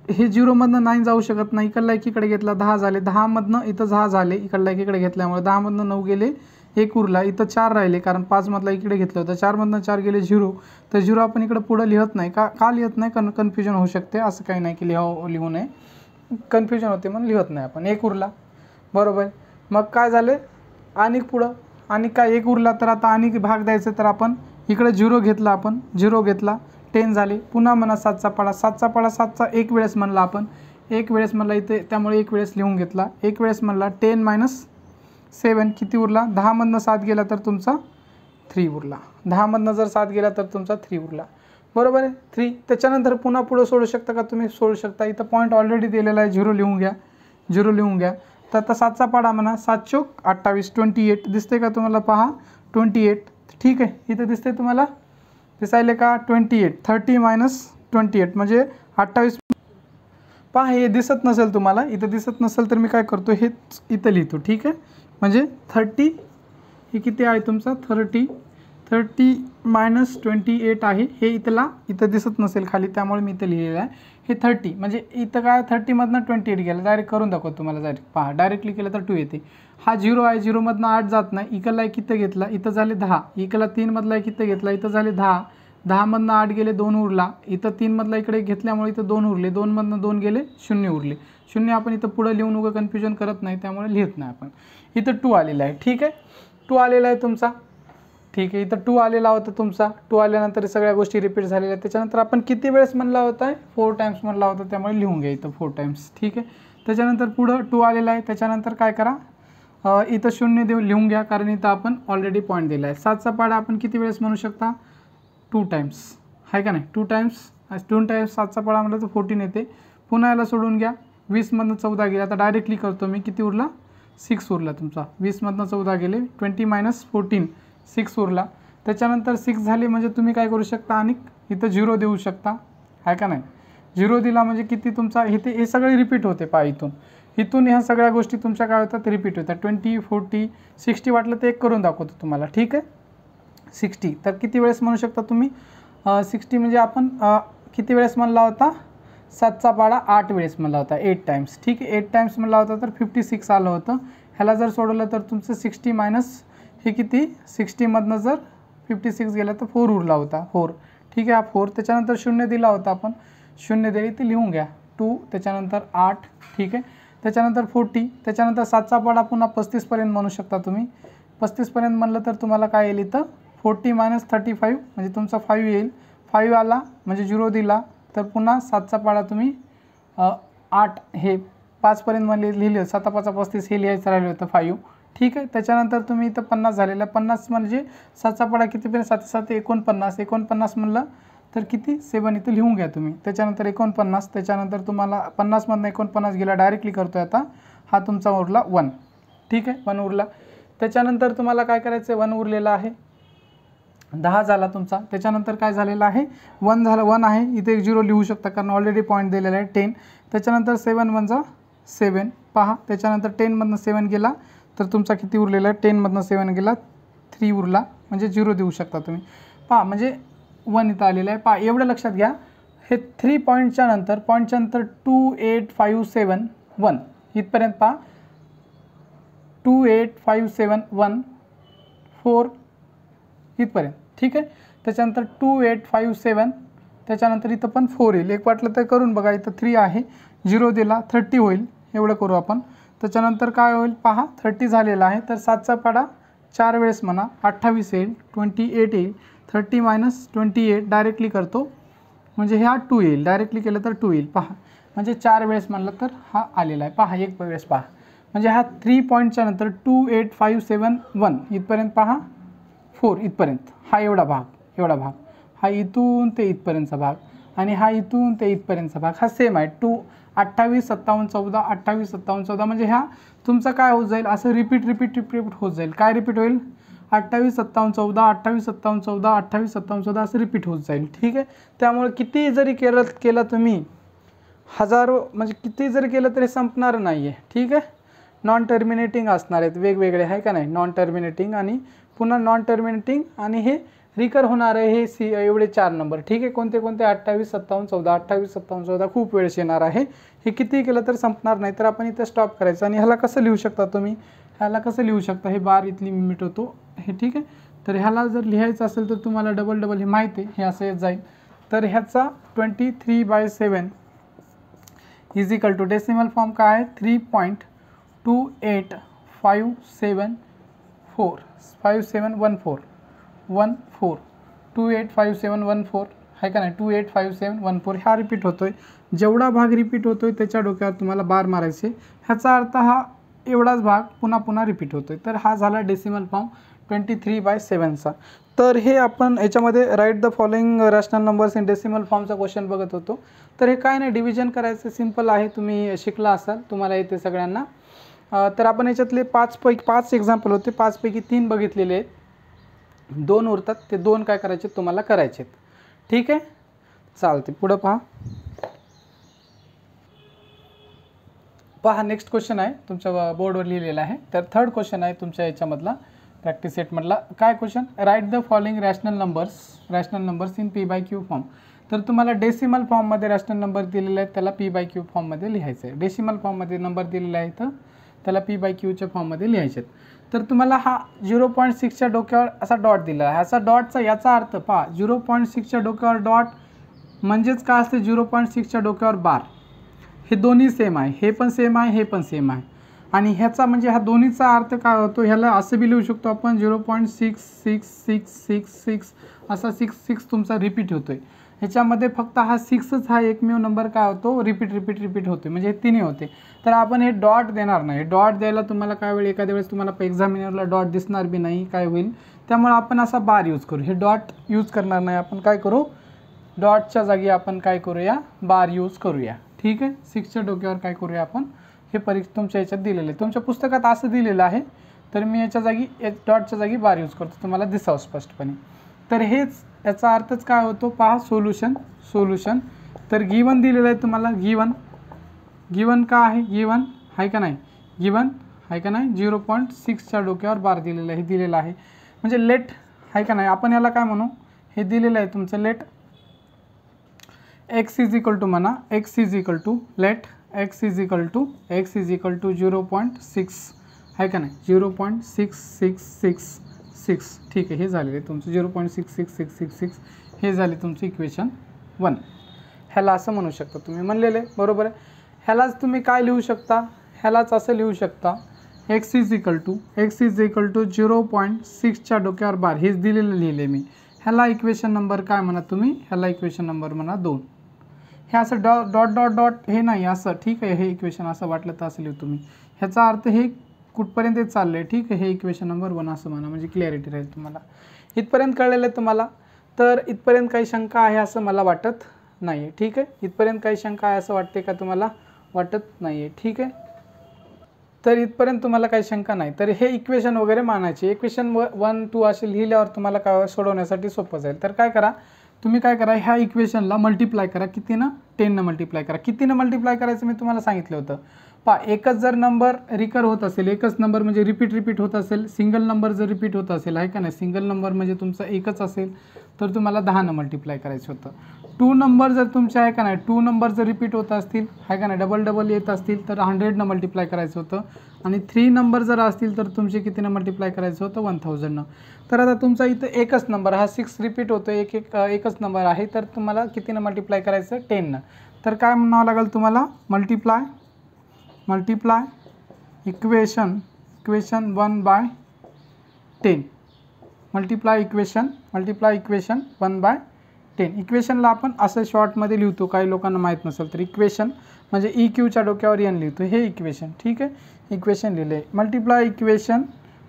हे 0मधनं 9 जाऊ शकत नाही, इकडला एक इकडे घेतला, 10 झाले, 10 मधनं इथं 10 झाले, इकडला एक इकडे घेतल्यामुळे 10 मधनं 9 गेले, 1 उरला, इथं 4 राहिले, कारण 5 मधला इकडे घेतलं होतं, 4 मधनं 4 गेले 0. तर 0 आपण इकडे पुढं लिहत नाही, का लिहत नाही, कन्फ्युजन होऊ शकते, असं काही नाही की लिहू नये, कन्फ्युजन होते म्हणून लिहत नाही आपण. 1 उरला, बरोबर. मग काय झाले, आणि पुढं आणि काय 1 उरला, तर आता आणि भाग द्यायचं, तर आपण इकडे 0 घेतला, आपण 0 घेतला, 10 झाले. पुन्हा म्हणा 7चा पाडा, 7चा पाडा 7चा 1 वेळेस म्हणला आपण, 1 वेळेस म्हणला इथे, त्यामुळे 1 वेळेस लिहून घेतला, 1 वेळेस म्हणला, 10 - 7 किती उरला, 10 मधनं 7 गेला तर तुमचा 3 उरला, 10 मधनं जर 7 गेला तर तुमचा 3 उरला, बरोबर आहे 3. त्याच्यानंतर पुन्हा पुढं सोडू शकता का तुम्ही, सोडू शकता. इथं पॉईंट ऑलरेडी दिलेला आहे, 0 लिहून घ्या, 0 लिहून घ्या. तर आता 7चा पाडा म्हणा, 7 चौक 28, 28 दिसते का तुम्हाला, पहा 28, ठीक आहे, इथं दिसते तुम्हाला, दिसायले का 28, 30 - 28 म्हणजे 28. पहा हे दिसत नसेल तुम्हाला, इथं दिसत नसेल तर मी काय करतो, हे इथं लिहितो, ठीक आहे. म्हणजे 30 हे किती आहे तुमचा 30 मायनस 28 आहे. हे इथं दिसत नसेल खाली, त्यामुळे मी इथं लिहिलेलं आहे. हे 30 म्हणजे इथं काय 30मधनं 28 गेलं. डायरेक्ट करून दाखवतो तुम्हाला. डायरेक्ट पहा, डायरेक्टली केलं तर 2 येते. हा 0 आहे, 0मधनं 8 जात नाही. इकडला एक इथं घेतला, इथं झाले 10. इकडला 3मधला एक इथं घेतला, इथं झाले 10. 10मधनं 8 गेले, 2 उरला. इथं 3मधला इकडे घेतल्यामुळे इथं 2 उरले. 2मधनं 2 गेले, 0 उरले. 0 आपण इथं पुढं लिहून उगं कन्फ्युजन करत नाही, त्यामुळे लिहित नाही आपण. इथं 2 आलेला आहे, ठीक आहे. 2 आलेला आहे तुमचा, ठीक आहे. इथं 2 आलेला होता तुमचा. 2 आल्यानंतर सगळ्या गोष्टी रिपीट झालेल्या आहेत. त्याच्यानंतर आपण किती वेळेस म्हणला होता, 4 टाइम्स म्हणला होता, त्यामुळे लिहून घ्या इथं 4 टाइम्स, ठीक आहे. त्याच्यानंतर पुढं 2 आलेला आहे. त्याच्यानंतर काय करा, इथं 0 देऊन लिहून घ्या, कारण इथं आपण ऑलरेडी पॉईंट दिला आहे. 7चा पाढा आपण किती वेळेस म्हणू शकता, 2 टाइम्स, आहे का नाही. 2 टाइम्स 7चा पाढा म्हटलं तर 14 येते. पुन्हा याला सोडून घ्या. 20मधनं 14 गेले. आता डायरेक्टली करतो मी, किती उरला, 6 उरला तुमचा. 20मधनं 14 गेले, 20 मायनस 14, 6 उरला. त्याच्यानंतर 6 झाले म्हणजे तुम्ही काय करू शकता, आणि इथं 0 देऊ शकता, आहे का नाही. 0 दिला म्हणजे किती तुमचा, इथे हे सगळे रिपीट होते. पहा इथून ह्या सगळ्या गोष्टी तुमच्या काय होतात, रिपीट होतात. 20, 40, 60 वाटलं तर एक करून दाखवतो तुम्हाला, ठीक आहे. 60 तर किती वेळेस म्हणू शकता तुम्ही, 60 म्हणजे आपण किती वेळेस म्हणला होता, 7चा पाढा 8 वेळेस म्हणला होता, 8 टाइम्स, ठीक आहे. 8 टाइम्स म्हणला होता तर 56 आलं होतं. ह्याला जर सोडवलं तर तुमचं 60 मायनस हे किती, 60मधनं जर 56 गेलं तर 4 उरला होता, 4, ठीक आहे. हा 4. त्याच्यानंतर 0 दिला होता आपण, 0 दिली ते लिहून घ्या, 2. त्याच्यानंतर 8, ठीक आहे. त्याच्यानंतर 40. त्याच्यानंतर 7चा पाढा पुन्हा 35पर्यंत म्हणू शकता तुम्ही. 35पर्यंत म्हणलं तर तुम्हाला काय येईल इथं, 40 मायनस 35 म्हणजे तुमचा 5 येईल. 5 आला म्हणजे 0 दिला तर पुन्हा 7चा पाढा तुम्ही 8 हे 5पर्यंत म्हणजे लिहिलं. 7 5 35 हे लिहायचं राहिलं होतं 5, ठीक आहे. त्याच्यानंतर तुम्ही इथं 50 झालेलं आहे. 50 म्हणजे 7चा पाढा कितीपर्यंत, 7 7 49. 49 म्हणलं तर किती, 7 इथं लिहून घ्या तुम्ही. त्याच्यानंतर 49. त्याच्यानंतर तुम्हाला 50मधनं 49 गेला, डायरेक्टली करतो आहे आता. हा तुमचा उरला 1, ठीक आहे. 1 उरला. त्याच्यानंतर तुम्हाला काय करायचं आहे, 1 उरलेला आहे. 10 झाला तुमचा. त्याच्यानंतर काय झालेलं आहे, 1 झालं, 1 आहे. इथे एक 0 लिहू शकता, कारण ऑलरेडी पॉईंट दिलेला आहे 10. त्याच्यानंतर 7 म्हणजे 7, पहा. त्याच्यानंतर 10मधनं 7 गेला तर तुमचा किती उरलेला आहे, 10मधनं 7 गेला, 3 उरला, म्हणजे 0 देऊ शकता तुम्ही. पहा म्हणजे 1 इथं आलेलं आहे. पहा एवढं लक्षात घ्या, हे 3 पॉईंटच्या नंतर 2, 8, 5, 7, 1 इथपर्यंत पहा. 2, 8, 5, 7, 1, 4 इथपर्यंत, ठीक आहे. त्याच्यानंतर 2, 8, 5, 7, त्याच्यानंतर इथं पण 4 येईल. एक वाटलं तर करून बघा, इथं 3 आहे, 0 दिला, 30 होईल. एवढं करू आपण. त्याच्यानंतर काय होईल, पहा 30 झालेला आहे. तर 7चा पाढा 4 वेळेस म्हणा, 28 येईल, 28 येईल. 30 मायनस 28 डायरेक्टली करतो म्हणजे हा 2 येईल. डायरेक्टली केलं तर 2 येईल, पहा. म्हणजे 4 वेळेस म्हणलं तर हा आलेला आहे, पहा. एक वेळेस पहा, म्हणजे हा 3 पॉईंटच्या नंतर 2, 8, 5, 7, 1 इथपर्यंत पहा, 4 इथपर्यंत. हा एवढा भाग, हा इथून ते इथपर्यंतचा भाग, आणि हा इथून ते इथपर्यंतचा भाग हा सेम आहे. 2, 28, 57, 14, 28, 57, 14 म्हणजे ह्या तुमचा काय होत जाईल, असं रिपीट होत जाईल. काय रिपीट होईल, 28, 57, 14, 28, 57, 14, 28, 57, 14 असं रिपीट होत जाईल, ठीक आहे. त्यामुळे किती जरी केलं तुम्ही, हजारो म्हणजे किती जरी केलं तरी संपणार नाही आहे, ठीक आहे. नॉन टर्मिनेटिंग असणार आहेत वेगवेगळे, आहे का नाही. नॉन टर्मिनेटिंग आणि पुन्हा नॉन टर्मिनेटिंग, आणि हे रिकर होणार आहे हे एवढे 4 नंबर, ठीक आहे. कोणते 28, 57, 14, 28, 57, 14 खूप वेळेस येणार आहे. हे किती केलं तर संपणार नाही. तर आपण इथं स्टॉप करायचं. आणि ह्याला कसं लिहू शकता तुम्ही, ह्याला कसं लिहू शकता, हे बार इथली मिनिट होतो हे, ठीक आहे. तर ह्याला जर लिहायचं असेल तर तुम्हाला डबल हे माहिती आहे, हे असं येत जाईल. तर ह्याचा 23/7 is equal to decimal form काय आहे, 3.285714 285714 आहे का नाही. 285714 हा रिपीट होतोय. जेवढा भाग रिपीट होतोय त्याच्या डोक्यावर तुम्हाला बार मारायचे. ह्याचा अर्थ हा एवढाच भाग पुन्हा रिपीट होतोय. तर हा झाला डेसिमल फॉर्म 23/7चा. तर हे आपण याच्यामध्ये write the following rational numbers in decimal फॉर्मचा क्वेश्चन बघत होतो. तर हे काय नाही, डिव्हिजन करायचं सिंपल आहे, तुम्ही शिकला असाल, तुम्हाला येते सगळ्यांना. तर आपण याच्यातले 5 एक्झाम्पल होते, 5 पैकी 3 बघितलेले आहेत, 2 उरतात. ते 2 काय करायचे तुम्हाला करायचे, ठीक आहे. चालते. पुढं पहा नेक्स्ट क्वेश्चन आहे तुमच्या बोर्डवर लिहिलेला आहे. तर थर्ड क्वेश्चन आहे तुमच्या याच्यामधला प्रॅक्टिस सेटमधला. काय question, right the following rational numbers in P/Q form. तर तुम्हाला डेसिमल फॉर्ममध्ये रॅशनल नंबर दिलेले आहेत, त्याला P/Q फॉर्ममध्ये लिहायचं आहे. डेसिमल फॉर्ममध्ये नंबर दिलेले आहेत तर त्याला P/Qच्या फॉर्ममध्ये लिहायचे आहेत. तर तुम्हाला हा 0.6च्या डोक्यावर असा डॉट दिला आहे. असा डॉटचा याचा अर्थ पहा, 0.6च्या डोक्यावर डॉट म्हणजेच काय असते, 0.6च्या डोक्यावर बार. हे दोन्ही सेम आहे, हे पण सेम आहे, हे पण सेम आहे. आणि ह्याचा म्हणजे ह्या दोन्हीचा अर्थ काय होतो, ह्याला असं बी लिहू शकतो आपण 0.6666 असा 66 तुमचा रिपीट होतो आहे. ह्याच्यामध्ये फक्त हा 6च हा एकमेव नंबर काय होतो, रिपीट होतो, म्हणजे हे तिन्ही होते. तर आपण हे डॉट देणार नाही. डॉट द्यायला तुम्हाला काय वेळ, एखाद्या वेळेस तुम्हाला एक्झामिनरला डॉट दिसणार बी नाही, काय होईल, त्यामुळे आपण असा बार यूज करू. हे डॉट यूज करणार नाही आपण, काय करू, डॉटच्या जागी आपण काय करूया, बार यूज करूया. ठीक आहे. 6च्या डोक्यावर काय करूया आपण, हे तुमच्या याच्यात दिलेलं आहे, तुमच्या पुस्तकात असं दिलेलं आहे. तर मी याच्या जागी डॉटच्या जागी बार यूज करतो, तुम्हाला दिसावं स्पष्टपणे. तर हेच याचा अर्थच काय होतो पहा, सोल्युशन. तर गिवन दिलेलं आहे तुम्हाला, गिवन का आहे, गिवन आहे का नाही, 0.6च्या डोक्यावर बार दिलेलं आहे, दिलेलं आहे. म्हणजे लेट आहे का नाही, आपण याला काय म्हणू, हे दिलेलं आहे तुमचं let x is equal to म्हणा, x इज इक्वल टू 0.6 आहे का नाही, 0.6666. ठीक आहे, हे झालेलं आहे तुमचं 0.66666. हे झाले तुमचं इक्वेशन 1. ह्याला असं म्हणू शकता तुम्ही, म्हणलेलं आहे बरोबर आहे. ह्यालाच तुम्ही काय लिहू शकता, ह्यालाच असं लिहू शकता, x इज इक्वल टू 0.6च्या डोक्यावर बार, हेच दिलेलं लिहिले मी. ह्याला इक्वेशन नंबर काय म्हणा तुम्ही, ह्याला इक्वेशन नंबर म्हणा 2. हे असं डॉट हे नाही असं. ठीक आहे, हे इक्वेशन असं वाटलं तर असं लिहू तुम्ही. ह्याचा अर्थ हे कुठपर्यंत चाललं आहे. ठीक आहे, हे इक्वेशन नंबर 1 असं म्हणा, म्हणजे क्लॅरिटी राहील तुम्हाला. इथपर्यंत कळलेलं आहे तुम्हाला. तर इथपर्यंत काही शंका आहे असं मला वाटत नाही आहे. ठीक आहे, इथपर्यंत काही शंका आहे असं वाटते का तुम्हाला, वाटत नाही आहे. ठीक आहे, तर इथपर्यंत तुम्हाला काही शंका नाही. तर हे इक्वेशन वगैरे मानायचे, इक्वेशन 1, 2 असे लिहिल्यावर तुम्हाला काय सोडवण्यासाठी सोपं जाईल. तर काय करा तुम्ही, काय करा, ह्या इक्वेशनला मल्टिप्लाय करा. कितीनं, 10नं मल्टिप्लाय करा. कितीनं मल्टिप्लाय करायचं मी तुम्हाला सांगितलं होतं. पहा, एकच जर नंबर रिकर होत असेल, एकच नंबर म्हणजे रिपीट होत असेल, सिंगल नंबर जर रिपीट होत असेल, आहे का नाही, सिंगल नंबर म्हणजे तुमचा एकच असेल, तर तुम्हाला 10नं मल्टिप्लाय करायचं होतं. 2 नंबर जर तुमचे आहे का नाही, 2 नंबर जर रिपीट होत असतील, आहे का नाही, डबल येत असतील, तर 100नं मल्टिप्लाय करायचं होतं. आणि 3 नंबर जर असतील तर तुमचे कितीनं मल्टिप्लाय करायचं होतं, 1000नं. तर आता तुमचा इथं एकच नंबर, हा 6 रिपीट होतो, एकच नंबर आहे, तर तुम्हाला कितीनं मल्टिप्लाय करायचं, 10नं. तर काय म्हणावं लागेल तुम्हाला, मल्टिप्लाय इक्वेशन 1/10. Multiply equation 1/10. इक्वेशनला आपण असं शॉर्टमध्ये लिहितो, काही लोकांना माहीत नसेल तर. इक्वेशन म्हणजे EQच्या डोक्यावर n लिहितो, हे इक्वेशन. ठीक आहे, इक्वेशन लिहिले. मल्टिप्लाय इक्वेशन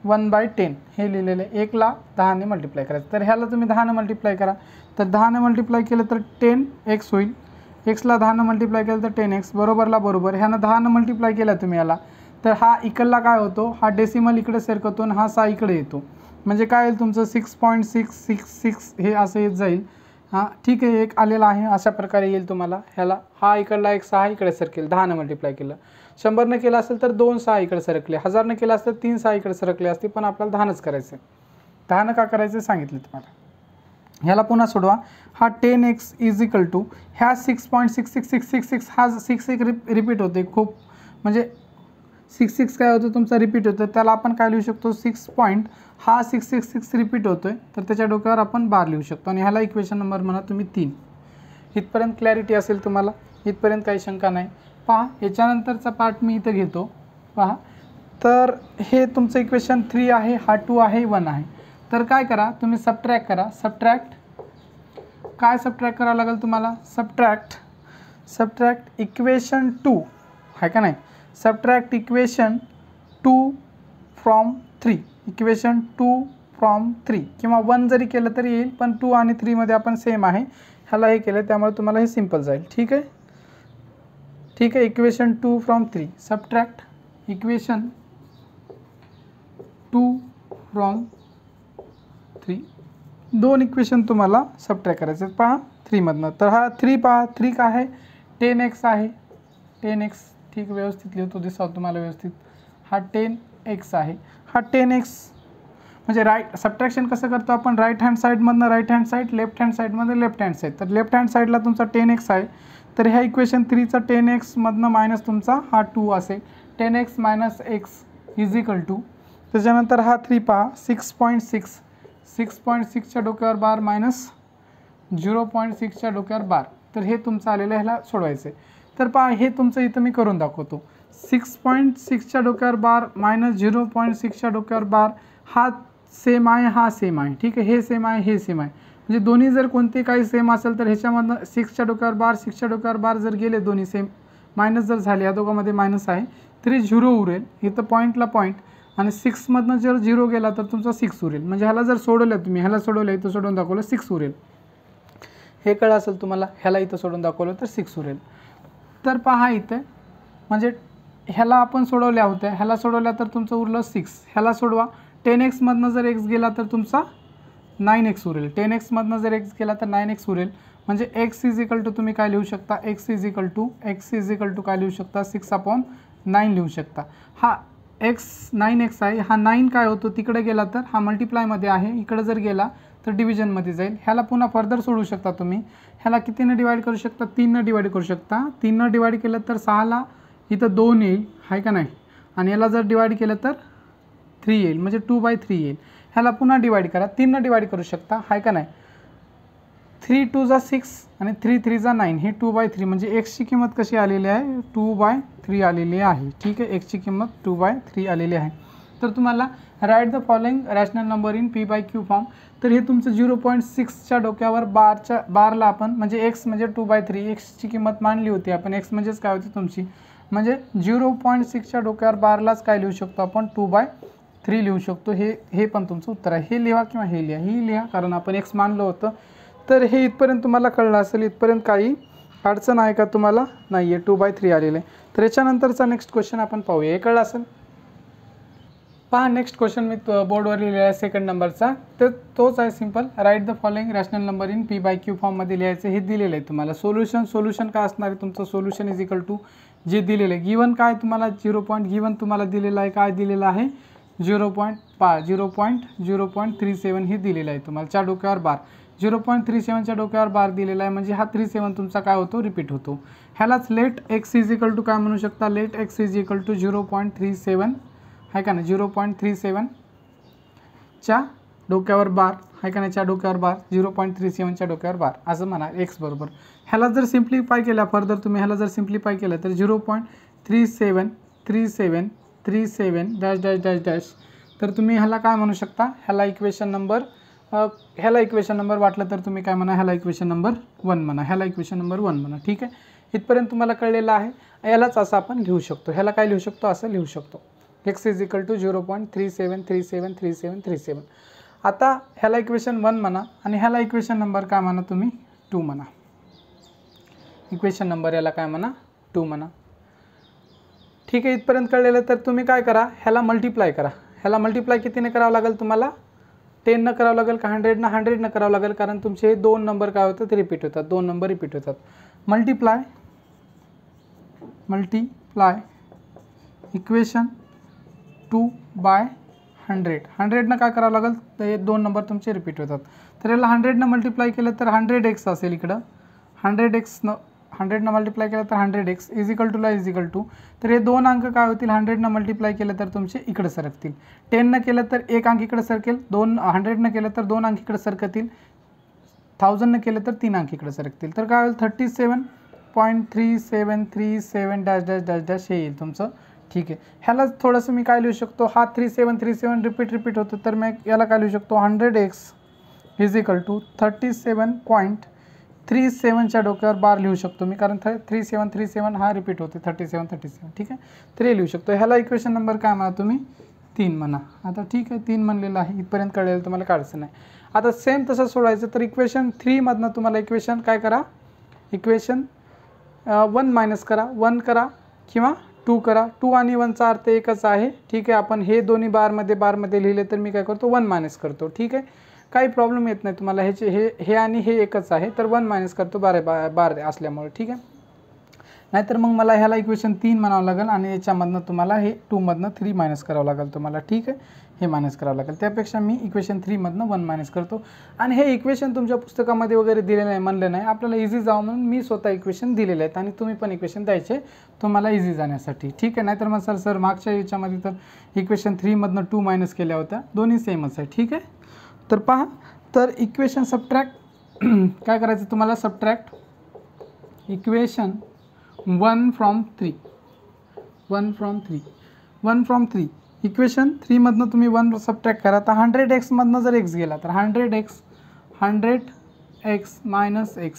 1/10 हे लिहिलेलं आहे. 1ला 10ने मल्टिप्लाय करायचं. तर ह्याला तुम्ही 10नं मल्टिप्लाय करा. तर 10नं मल्टिप्लाय केलं तर 10x होईल. एक्सला 10नं मल्टिप्लाय केलं तर 10x, बरोबरला बरोबर. ह्यानं 10नं मल्टिप्लाय केला तुम्ही याला, तर हा इकडला काय होतो, हा डेसिमल इकडे सरकतो आणि हा 6 इकडे येतो. म्हणजे काय येईल तुमचं 6.666 हे असं येत जाईल. हां, ठीक आहे, एक आलेला आहे, अशा प्रकारे येईल तुम्हाला. ह्याला हा इकडला एक 6 इकडे सरकेल, 10नं मल्टिप्लाय केलं. 100नं केलं असेल तर 2 6 इकडे सरकले, 1000नं केलं असेल तर 3 6 इकडे सरकले असते, पण आपल्याला 10नंच करायचं आहे. 10नं का करायचं सांगितलं तुम्हाला. ह्याला पुन्हा सोडवा. हा 10x इज इक्वल टू ह्या 6.66666 हा 6 एक रिपीट होते खूप, म्हणजे 6 काय होतं तुमचा रिपीट होतं, त्याला आपण काय लिहू शकतो, 6.666 रिपीट होतोय, तर त्याच्या डोक्यावर आपण बार लिहू शकतो. आणि ह्याला इक्वेशन नंबर म्हणा तुम्ही 3. इथपर्यंत क्लॅरिटी असेल तुम्हाला, इथपर्यंत काही शंका नाही. पहा, याच्यानंतरचा पार्ट मी इथं घेतो. पहा, तर हे तुमचं इक्वेशन 3 आहे, हा 2 आहे, 1 आहे. तर काय करा तुम्ही, सबट्रॅक्ट करा. काय सबट्रॅक्ट करावं लागेल तुम्हाला, सबट्रॅक्ट इक्वेशन 2 आहे का नाही, subtract equation 2 from 3, equation 2 from 3 किंवा 1 जरी केलं तरी येईल, पण 2 आणि 3 मध्ये आपण सेम आहे, ह्याला हे केलं त्यामुळे तुम्हाला हे सिंपल जाईल. ठीक आहे, equation 2 from 3, subtract equation 2 from 3. 2 equation तुम्हाला सबट्रॅक्ट करायचे. पहा, 3मधनं. तर हा 3 पहा, 3 काय आहे 10x आहे, 10x ठीक व्यवस्थित लिहितो दिसावं तुम्हाला व्यवस्थित. हा 10x आहे, हा 10x म्हणजे राईट सबट्रॅक्शन कसं करतो आपण, राईट हँड साईडमधनं right hand side, left hand साईडमध्ये लेफ्ट हँड साईड. तर लेफ्ट हँड साईडला तुमचा 10x आहे, तर ह्या इक्वेशन 3चा 10x मधनं मायनस तुमचा हा 2 असेल, 10x minus x is equal to. त्याच्यानंतर हा 3 पहा 6.6, 6.6च्या डोक्यावर बार मायनस 0.6च्या डोक्यावर बार. तर हे तुमचं आलेलं आहे, ह्याला सोडवायचं आहे. तर पहा हे तुमचं इथं मी करून दाखवतो. 6.6च्या डोक्यावर बार मायनस 0.6च्या डोक्यावर बार, हा सेम आहे, हा सेम आहे, ठीक आहे. हे सेम आहे, हे सेम आहे, म्हणजे दोन्ही जर कोणते काही सेम असेल तर ह्याच्यामधनं 6च्या डोक्यावर बार 6च्या डोक्यावर बार जर गेले दोन्ही सेम, मायनस जर झाले, या दोघांमध्ये मायनस आहे, तरी 0 उरेल. इथं पॉईंटला पॉईंट, आणि 6मधनं जर 0 गेला तर तुमचा 6 उरेल. म्हणजे ह्याला जर सोडवलं तुम्ही, ह्याला सोडवलं, इथं सोडून दाखवलं 6 उरेल. हे कळलं असेल तुम्हाला, ह्याला इथं सोडून दाखवलं तर 6 उरेल. तर पहा इथं म्हणजे ह्याला आपण सोडवल्या होत्या, ह्याला सोडवल्या तर तुमचं उरलं 6. ह्याला सोडवा, 10x मधनं जर x गेला तर तुमचा 9x उरेल. 10x मधनं जर x गेला तर 9x उरेल. म्हणजे x इज इक्वल टू तुम्ही काय लिहू शकता, x इज इक्वल टू काय लिहू शकता, 6/9 लिहू शकता. हा x 9x आहे, हा 9 काय होतो तिकडे गेला तर हा मल्टिप्लायमध्ये आहे, इकडे जर गेला तर डिव्हिजनमध्ये जाईल. ह्याला पुन्हा फर्दर सोडू शकता तुम्ही. ह्याला कितीनं डिवाइड करू शकता, 3नं डिवाइड करू शकता. 3नं डिवाइड केलं तर 6ला इथं 2 येईल, आहे का नाही, आणि याला जर डिवाइड केलं तर 3 येईल, म्हणजे 2/3 येईल. ह्याला पुन्हा डिवाइड करा, 3नं डिवाइड करू शकता, आहे का नाही. 3 2 जा 6 आणि 3 3 जा 9, हे 2/3 म्हणजे एक्सची किंमत कशी आलेली आहे, 2/3 आलेली आहे, ठीक आहे. एक्सची किंमत 2/3 आलेली आहे. तर तुम्हाला right the following rational number in p/q form. तर हे तुमचं 0.6च्या डोक्यावर बारला आपण म्हणजे एक्स म्हणजे 2/3, एक्सची किंमत मांडली होती आपण, एक्स म्हणजेच काय होती तुमची, म्हणजे 0.6च्या डोक्यावर बारलाच काय लिहू शकतो आपण, 2/3 लिहू शकतो. हे पण तुमचं उत्तर आहे. हे लिहा किंवा हे लिहा, ही लिहा, कारण आपण एक्स मानलं होतं. तर हे इथपर्यंत तुम्हाला कळलं असेल, इथपर्यंत काही अडचण आहे का तुम्हाला, नाही आहे, 2/3 आलेलं आहे. तर याच्यानंतरचा नेक्स्ट क्वेश्चन आपण पाहूया. हे कळलं असेल. पहा नेक्स्ट क्वेश्चन मी बोर्डवर लिहिलेला आहे 2nd नंबरचा. तर तोच आहे simple, right the following rational number in p/q फॉर्ममध्ये लिहायचं. हे दिलेलं आहे तुम्हाला. सोल्युशन काय असणार आहे तुमचं, सोल्युशन इज इक्वल टू जे दिलेलं आहे, गिवन काय तुम्हाला 0. गिवन तुम्हाला दिलेलं आहे, काय दिलेलं आहे 0.37 हे दिलेलं आहे तुम्हाला. 4 डोक्यावर बार 0.37च्या डोक्यावर बार दिलेला आहे, म्हणजे हा 37 तुमचा काय होतो, रिपीट होतो. ह्यालाच let x is equal to काय म्हणू शकता, let x is equal to 0.37 आहे का नाही, 0.37च्या डोक्यावर बार आहे का नाही, 4 डोक्यावर बार 0.37च्या डोक्यावर बार असं म्हणा x बरोबर. ह्याला जर सिम्प्लिफाय केला फर्दर तुम्ही, ह्याला जर सिम्प्लिफाय केलं तर 0.373737 डॅश डॅश डॅश डॅश. तर तुम्ही ह्याला काय म्हणू शकता, ह्याला इक्वेशन नंबर वाटलं तर तुम्ही काय म्हणा, ह्याला इक्वेशन नंबर 1 म्हणा, ह्याला इक्वेशन नंबर 1 म्हणा, ठीक आहे. इथपर्यंत तुम्हाला कळलेलं आहे. यालाच असं आपण लिहू शकतो, ह्याला काय लिहू शकतो, असं लिहू शकतो, x इज इक्वल टू 0.373737. आता ह्याला इक्वेशन 1 म्हणा आणि ह्याला इक्वेशन नंबर काय म्हणा तुम्ही 2 म्हणा. इक्वेशन नंबर याला काय म्हणा 2 म्हणा, ठीक आहे. इथपर्यंत कळलेलं. तर तुम्ही काय करा, ह्याला मल्टिप्लाय करा. ह्याला मल्टिप्लाय कितीने करावं लागेल तुम्हाला, 10 करावं लागेल का 100 करावं लागेल, कारण तुमचे हे 2 नंबर काय होतात, रिपीट होतात, 2 नंबर रिपीट होतात. मल्टिप्लाय इक्वेशन 2/100, 100 काय करावं लागेल, तर हे 2 नंबर तुमचे रिपीट होतात. तर याला 100 मल्टिप्लाय केलं तर 100x असेल इकडं, 100 मल्टिप्लाय केलं तर 100x इज इक्वल टू. तर हे 2 अंक काय होतील, 100 मल्टिप्लाय केलं तर तुमचे इकडे सरकतील. 10 केलं तर 1 अंक इकडे सरकेल, 100 केलं तर 2 अंक इकडे सरकतील, 1000 केलं तर 3 अंक इकडे सरकतील. तर काय होईल 37.3737 डॅश डॅश डॅश डॅश हे येईल तुमचं, ठीक आहे. ह्याला थोडंसं मी काय लिहू शकतो, हा 3737 रिपीट होतं, तर मी याला काय लिहू शकतो, 100x इज इक्वल टू 37.37च्या डोक्यावर बार लिहू शकतो मी, कारण 3737 हा रिपीट होते 3737, ठीक आहे. तर हे लिहू शकतो. ह्याला इक्वेशन नंबर काय म्हणा तुम्ही 3 म्हणा. आता ठीक आहे, 3 म्हणलेलं आहे, इथपर्यंत कळलेलं तुम्हाला काढायचं नाही. आता सेम तसं सोडायचं. तर इक्वेशन 3 मधनं तुम्हाला इक्वेशन काय करा, इक्वेशन 1 मायनस करा, 1 करा किंवा 2 करा. 2 आणि 1चा अर्थ एकच आहे, ठीक आहे. आपण हे दोन्ही बारमध्ये लिहिले तर मी काय करतो 1 मायनस करतो, ठीक आहे. काही प्रॉब्लेम येत नाही तुम्हाला, हे आणि हे एकच आहे तर 1 मायनस करतो बार असल्यामुळे, ठीक आहे. नाहीतर मग मला ह्याला इक्वेशन 3 म्हणावं लागेल आणि याच्यामधनं तुम्हाला हे 2 मधनं 3 मायनस करावं लागेल तुम्हाला, ठीक आहे. हे मायनस करावं लागेल, त्यापेक्षा मी इक्वेशन 3 मधनं 1 मायनस करतो. आणि हे इक्वेशन तुमच्या पुस्तकामध्ये वगैरे दिलेलं नाही म्हणलं नाही, आपल्याला इझी जावं म्हणून मी स्वतः इक्वेशन दिलेले आहेत आणि तुम्ही पण इक्वेशन द्यायचे तुम्हाला इझी जाण्यासाठी, ठीक आहे. नाहीतर मग सर मागच्या याच्यामध्ये तर इक्वेशन 3 मधनं 2 मायनस केल्या होत्या, दोन्ही सेमच आहे, ठीक आहे. तर पहा, तर इक्वेशन सबट्रॅक्ट काय करायचं तुम्हाला, सबट्रॅक्ट इक्वेशन 1 from 3 इक्वेशन 3 मधनं तुम्ही 1 सबट्रॅक्ट करा. तर 100x मधनं जर x गेला तर 100x मायनस x,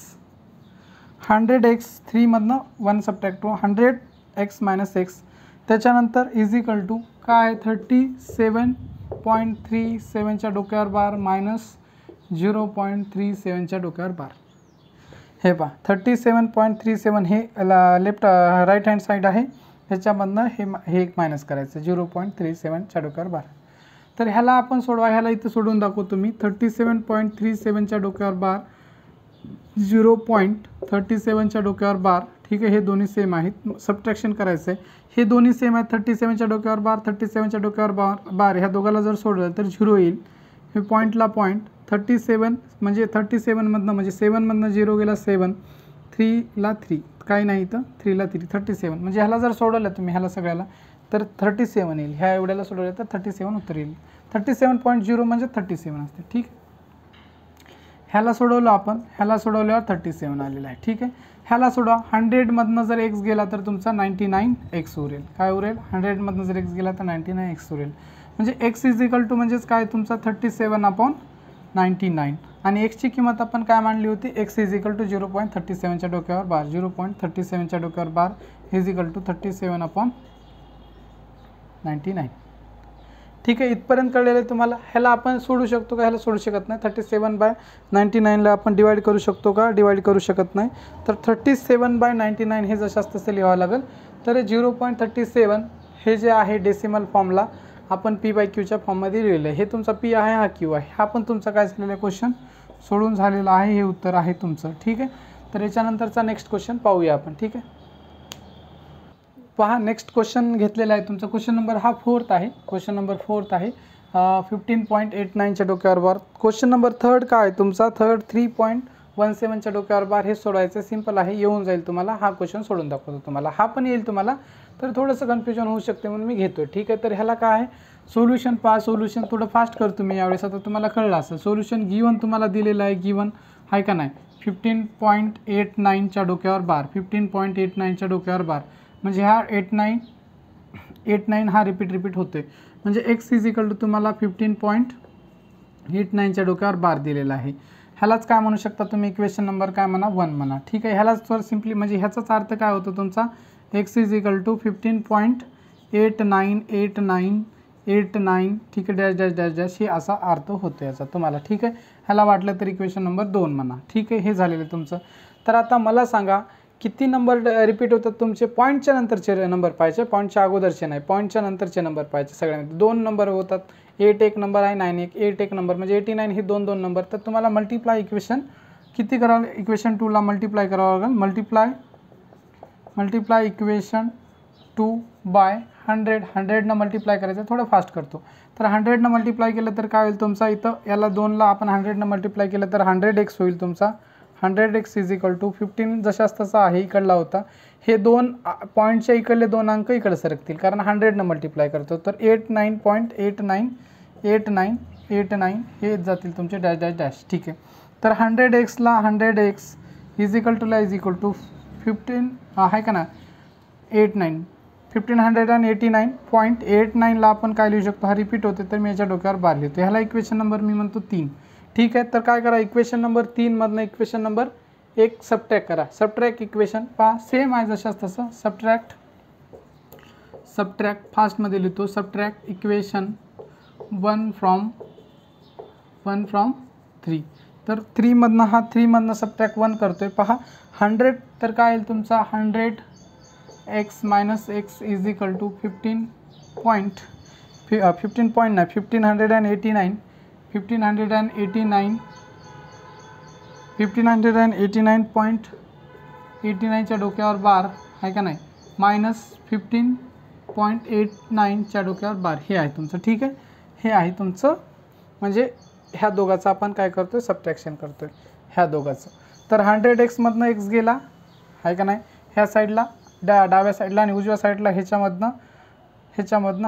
100x 3 मधनं 1 subtract to 100x minus x, त्याच्यानंतर इज इक्वल टू काय 37.37च्या डोक्यावर बार मायनस 0.37च्या डोक्यावर बार. हे पहा 37.37 हे लेफ्ट राईट हँड साईड आहे, ह्याच्यामधनं हे एक मायनस करायचं 0.37च्या डोक्यावर बार. तर ह्याला आपण सोडवा, ह्याला इथं सोडून दाखवतो मी. 37.37च्या डोक्यावर बार 0.37च्या डोक्यावर बार, ठीक आहे. हे दोन्ही सेम आहेत, सबट्रॅक्शन करायचं आहे. हे दोन्ही सेम आहेत, 37च्या डोक्यावर बार 37च्या डोक्यावर बार ह्या दोघाला जर सोडलं तर 0 येईल. हे पॉईंटला पॉईंट 37 म्हणजे 37 मधनं म्हणजे 7 मधनं 0 गेला 7, 3ला 3 काही नाही तर 3ला 3 37 म्हणजे ह्याला जर सोडवलं तुम्ही ह्याला सगळ्याला तर 37 येईल. ह्या एवढ्याला सोडवलं तर 37 उत्तर येईल. 37.0 म्हणजे 37 असते, ठीक. ह्याला सोडवलं आपण, ह्याला सोडवल्यावर 37 आलेला आहे, ठीक आहे. ह्याला सोडवा, 100 मधनं जर x गेला तर तुमचा 99x उरेल. काय उरेल, 100 मधनं जर x गेला तर 99x उरेल. म्हणजे x इज इक्वल टू म्हणजेच काय तुमचा 37/99 आणि x ची किंमत आपण काय मांडली होती, x इज इक्वल टू 0.37च्या डोक्यावर बार, 0.37च्या डोक्यावर बार इज इक्वल टू 37/99, ठीक आहे. इथपर्यंत कळलेलं आहे तुम्हाला. ह्याला आपण सोडू शकतो का, ह्याला सोडू शकत नाही. 37/99ला आपण डिवाइड करू शकतो का, डिवाइड करू शकत नाही. तर 37/99 हे जशास तसं लिहावं लागेल. तर 0.37 हे जे आहे डेसिमल फॉर्मला आपण p/q फॉर्ममध्ये लिहिलेलं आहे. हे तुमचा p आहे, हा q आहे. हा पण तुमचा काय झालेला आहे, क्वेश्चन सोडून झालेला आहे. हे उत्तर आहे तुमचं, ठीक आहे. तर याच्यानंतरचा नेक्स्ट क्वेश्चन पाहूया आपण, ठीक आहे. पहा, नेक्स्ट क्वेश्चन घेतलेला आहे तुमचा. क्वेश्चन नंबर हा 4th आहे. क्वेश्चन नंबर 4th आहे. 15.89च्या डोक्यावर बार. क्वेश्चन नंबर 3rd काय आहे तुमचा, 3rd 3.17च्या डोक्यावर बार. हे सोडवायचं सिंपल आहे, येऊन जाईल तुम्हाला. हा क्वेश्चन सोडून दाखवतो तुम्हाला. हा पण येईल तुम्हाला, तर थोडंसं कन्फ्युजन होऊ शकते म्हणून मी घेतो, ठीक आहे. तर ह्याला काय आहे सोल्युशन पहा. सोल्युशन थोडं फास्ट करतो मी यावेळेस, आता तुम्हाला कळलं असेल. सोल्युशन गिवन तुम्हाला दिलेलं आहे, गिवन आहे का नाही. 15.89च्या डोक्यावर बार, 15.89च्या डोक्यावर बार म्हणजे हा 89 हा रिपीट होतोय. म्हणजे x इज इक्वल टू तुम्हाला 15.89च्या डोक्यावर बार दिलेला आहे. ह्यालाच काय म्हणू शकता तुम्ही, इक्वेशन नंबर काय म्हणा 1 म्हणा, ठीक आहे. ह्यालाच तर सिम्पली म्हणजे ह्याचाच अर्थ काय होतो तुमचा, x इज इक्वल टू 15.898989, ठीक आहे, डॅश डॅश डॅश डॅश हे असा अर्थ होतो याचा तुम्हाला, ठीक आहे. ह्याला वाटलं तर इक्वेशन नंबर 2 म्हणा, ठीक आहे. हे झालेलं तुमचं. तर आता मला सांगा किती नंबर रिपीट होतात तुमचे, पॉईंटच्या नंतरचे नंबर पाहिजे, पॉईंटच्या अगोदरचे नाही, पॉईंटच्या नंतरचे नंबर पाहिजे. सगळ्यांमध्ये 2 नंबर होतात. 8 एक नंबर आहे, 9 8 एक नंबर म्हणजे 89 हे 2 नंबर. तर तुम्हाला मल्टिप्लाय इक्वेशन किती करावं, इक्वेशन 2ला मल्टिप्लाय करावं लागेल. मल्टिप्लाय इक्वेशन 2 बाय 100 मल्टिप्लाय करायचं. थोडं फास्ट करतो. तर 100 मल्टिप्लाय केलं तर काय होईल तुमचा, इथं याला 2ला आपण 100 मल्टिप्लाय केलं तर 100x होईल तुमचा. 100x इज इक्वल टू 15 जशाच तसा आहे, इकडला होता. हे 2 पॉईंटच्या इकडले 2 अंक इकडे सरकतील कारण 100 मल्टिप्लाय करतो. तर 89.898989 हे जातील तुमचे डॅश डॅश डॅश, ठीक आहे. तर 100xला 100x इज इक्वल टूला इज इक्वल टू 15 आहे का ना 1589.89ला आपण काय लिहू शकतो, हा रिपीट होते तर मी याच्या डोक्यावर बार लिहितो. ह्याला इक्वेशन नंबर मी म्हणतो 3, ठीक आहे. तर काय करा, इक्वेशन नंबर 3 मधनं इक्वेशन नंबर 1 सबट्रॅक्ट करा. सबट्रॅक्ट इक्वेशन पहा सेम आहे जशाच तसं. सबट्रॅक्ट फास्टमध्ये लिहितो. Subtract equation 1 from 3. तर 3 मधनं हा 3 मधनं सबट्रॅक्ट 1 करतोय. पहा 100 तर काय येईल तुमचा 100x minus x is equal to 15.89 1589.89च्या डोक्यावर बार आहे का नाही, मायनस 15.89च्या डोक्यावर बार, हे आहे तुमचं. ठीक आहे, हे आहे तुमचं, म्हणजे ह्या दोघाचं आपण काय करतोय, सबट्रॅक्शन करतोय ह्या दोघाचं. तर 100x मधनं x गेला आहे का नाही ह्या साईडला, डाव्या साईडला, आणि उजव्या साईडला ह्याच्यामधनं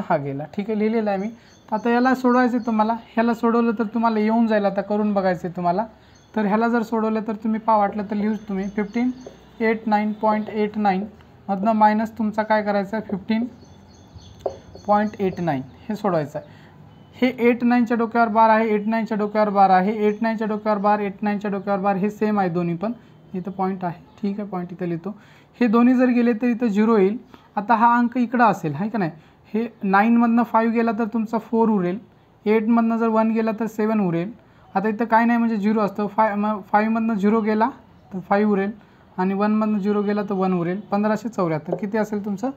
हा गेला. ठीक आहे, लिहिलेलं आहे मी. आता याला सोडवायचं आहे तुम्हाला. ह्याला सोडवलं तर तुम्हाला येऊन जाईल, आता करून बघायचं आहे तुम्हाला. तर ह्याला जर सोडवलं तर तुम्ही वाटलं तर लिहूच तुम्ही 1589.89 मधनं मायनस तुमचा काय करायचं आहे 15.89 हे सोडवायचं आहे. हे 89च्या डोक्यावर बार आहे, 89च्या डोक्यावर बार आहे, 89च्या डोक्यावर बार, 89च्या डोक्यावर बार, हे सेम आहे दोन्ही पण. इथं पॉईंट आहे. ठीक आहे, पॉईंट इथं लिहितो. हे दोन्ही जर गेले तर इथं 0 येईल. आता हा अंक इकडं असेल आहे का नाही. हे 9मधनं 5 गेला तर तुमचा 4 उरेल, 8मधनं जर 1 गेला तर 7 उरेल. आता इथं काय नाही म्हणजे 0 असतं. 5मधनं 0 गेला तर 5 उरेल, आणि 1मधनं 0 गेला तर 1 उरेल. 1574 किती असेल तुमचं,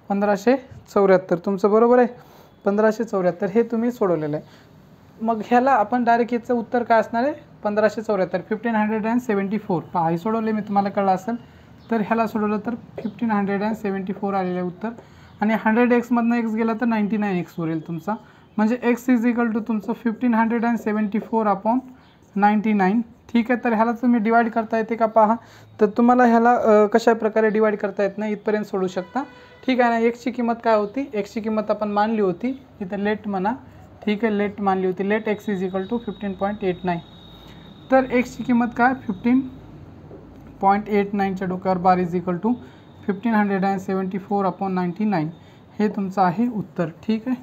1574 तुमचं बरोबर आहे. 1574 हे तुम्ही सोडवलेलं आहे. मग ह्याला आपण डायरेक्ट याचं उत्तर काय असणार आहे, 1574 1574. पहा, हे सोडवले मी, तुम्हाला कळलं असेल. तर ह्याला सोडवलं तर 1574 आलेलं आहे उत्तर. आणि 100x मधनं x गेला तर 99x उरेल तुमचा, म्हणजे x इज इक्वल टू तुमचं 1574/99. ठीक आहे, तर ह्याला तुम्ही डिवाईड करता येते का पहा. तर तुम्हाला ह्याला कशा प्रकारे डिवाईड करता येत नाही, इथपर्यंत सोडू शकता. ठीक आहे ना. एक्सची किंमत काय होती, एक्सची किंमत आपण मानली होती इथं, लेट म्हणा. ठीक आहे, लेट मानली होती. Let x is equal to 15.89. तर एक्सची किंमत काय 15.89च्या डोक्यावर बार इज इक्वल टू 1574/99 हे तुमचं आहे उत्तर. ठीक आहे,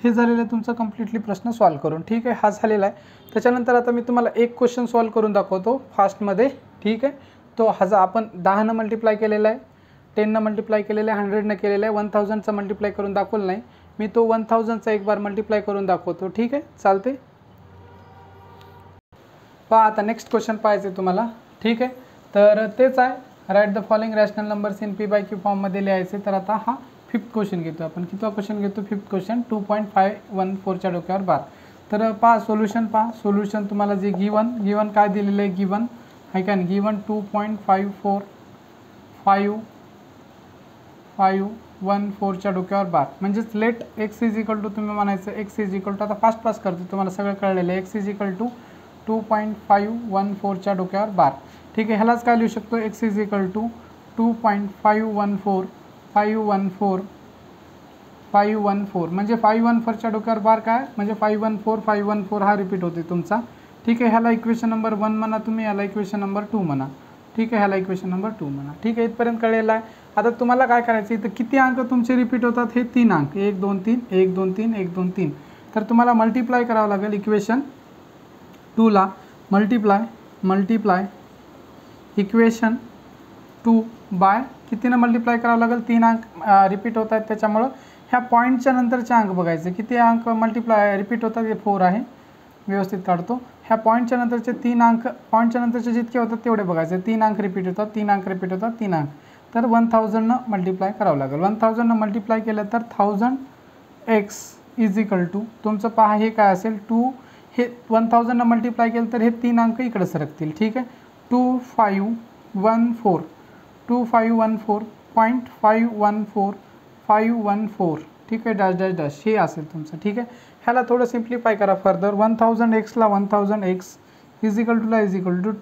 हे झालेलं आहे तुमचं कम्प्लिटली प्रश्न सॉल्व करून. ठीक आहे, हा झालेला आहे. त्याच्यानंतर आता मी तुम्हाला एक क्वेश्चन सॉल्व करून दाखवतो फास्टमध्ये. ठीक आहे, तो हा आपण 10नं मल्टिप्लाय केलेला आहे, 10नं मल्टिप्लाय केलेलं आहे, 100नं केलेलं आहे, 1000चा मल्टिप्लाय करून दाखवलं नाही मी. तो 1000चा एक बार मल्टिप्लाय करून दाखवतो. ठीक आहे, चालते. पहा, आता नेक्स्ट क्वेश्चन पाहायचं आहे तुम्हाला. ठीक आहे, तर तेच आहे, right the following rational numbers in p/q फॉर्ममध्ये लिहायचे. तर आता हा 5th क्वेश्चन घेतो आपण. कितवा क्वेश्चन घेतो, 5th क्वेश्चन. 2.514च्या डोक्यावर बार. तर पहा सोल्युशन, पहा सोल्युशन तुम्हाला जे गिवन काय दिलेलं आहे, गिवन आहे का नाही, गिवन 2.54514च्या डोक्यावर बार, म्हणजेच let x is equal to तुम्ही म्हणायचं x इज इक्वल टू, आता फास्ट करतो तुम्हाला सगळं कळलेलं आहे, x इज इक्वल टू 2.514च्या डोक्यावर बार. ठीक आहे, ह्यालाच काय लिहू शकतो, x इज इक्वल टू 2.514 म्हणजे 514च्या डोक्यावर बार काय, म्हणजे 514 हा रिपीट होते तुमचा. ठीक आहे, ह्याला इक्वेशन नंबर 1 म्हणा तुम्ही, ह्याला इक्वेशन नंबर 2 म्हणा. ठीक आहे, ह्याला इक्वेशन नंबर 2 म्हणा. ठीक आहे, इथपर्यंत कळलेलं आहे. आता तुम्हाला काय करायचं, इथं किती अंक तुमचे रिपीट होतात, हे 3 अंक, 1 2 3 1 2 3 1 2 3. तर तुम्हाला मल्टिप्लाय करावं लागेल इक्वेशन 2ला, मल्टिप्लाय इक्वेशन 2 बाय कितीनं मल्टिप्लाय करावं लागेल, 3 अंक रिपीट होत आहेत, त्याच्यामुळं ह्या पॉईंटच्या नंतरचे अंक बघायचे, किती अंक मल्टिप्लाय रिपीट होतात, हे 4 आहे, व्यवस्थित काढतो. ह्या पॉईंटच्या नंतरचे 3 अंक, पॉईंटच्या नंतरचे जितके होतात तेवढे बघायचे, 3 अंक रिपीट होतात, 3 अंक रिपीट होतात, 3 अंक. तर 1000नं मल्टिप्लाय करावं लागेल. 1000नं मल्टिप्लाय केलं तर 1000x इज इक्वल टू तुमचं पहा हे काय असेल, 2, हे 1000नं मल्टिप्लाय केलं तर हे 3 अंक इकडे सरकतील. ठीक आहे, 2514.514 ठीक आहे, डॅश डॅश डॅश हे असेल तुमचं. ठीक आहे, ह्याला थोडं सिम्प्लिफाय करा फर्दर. 1000xला 1000x is equal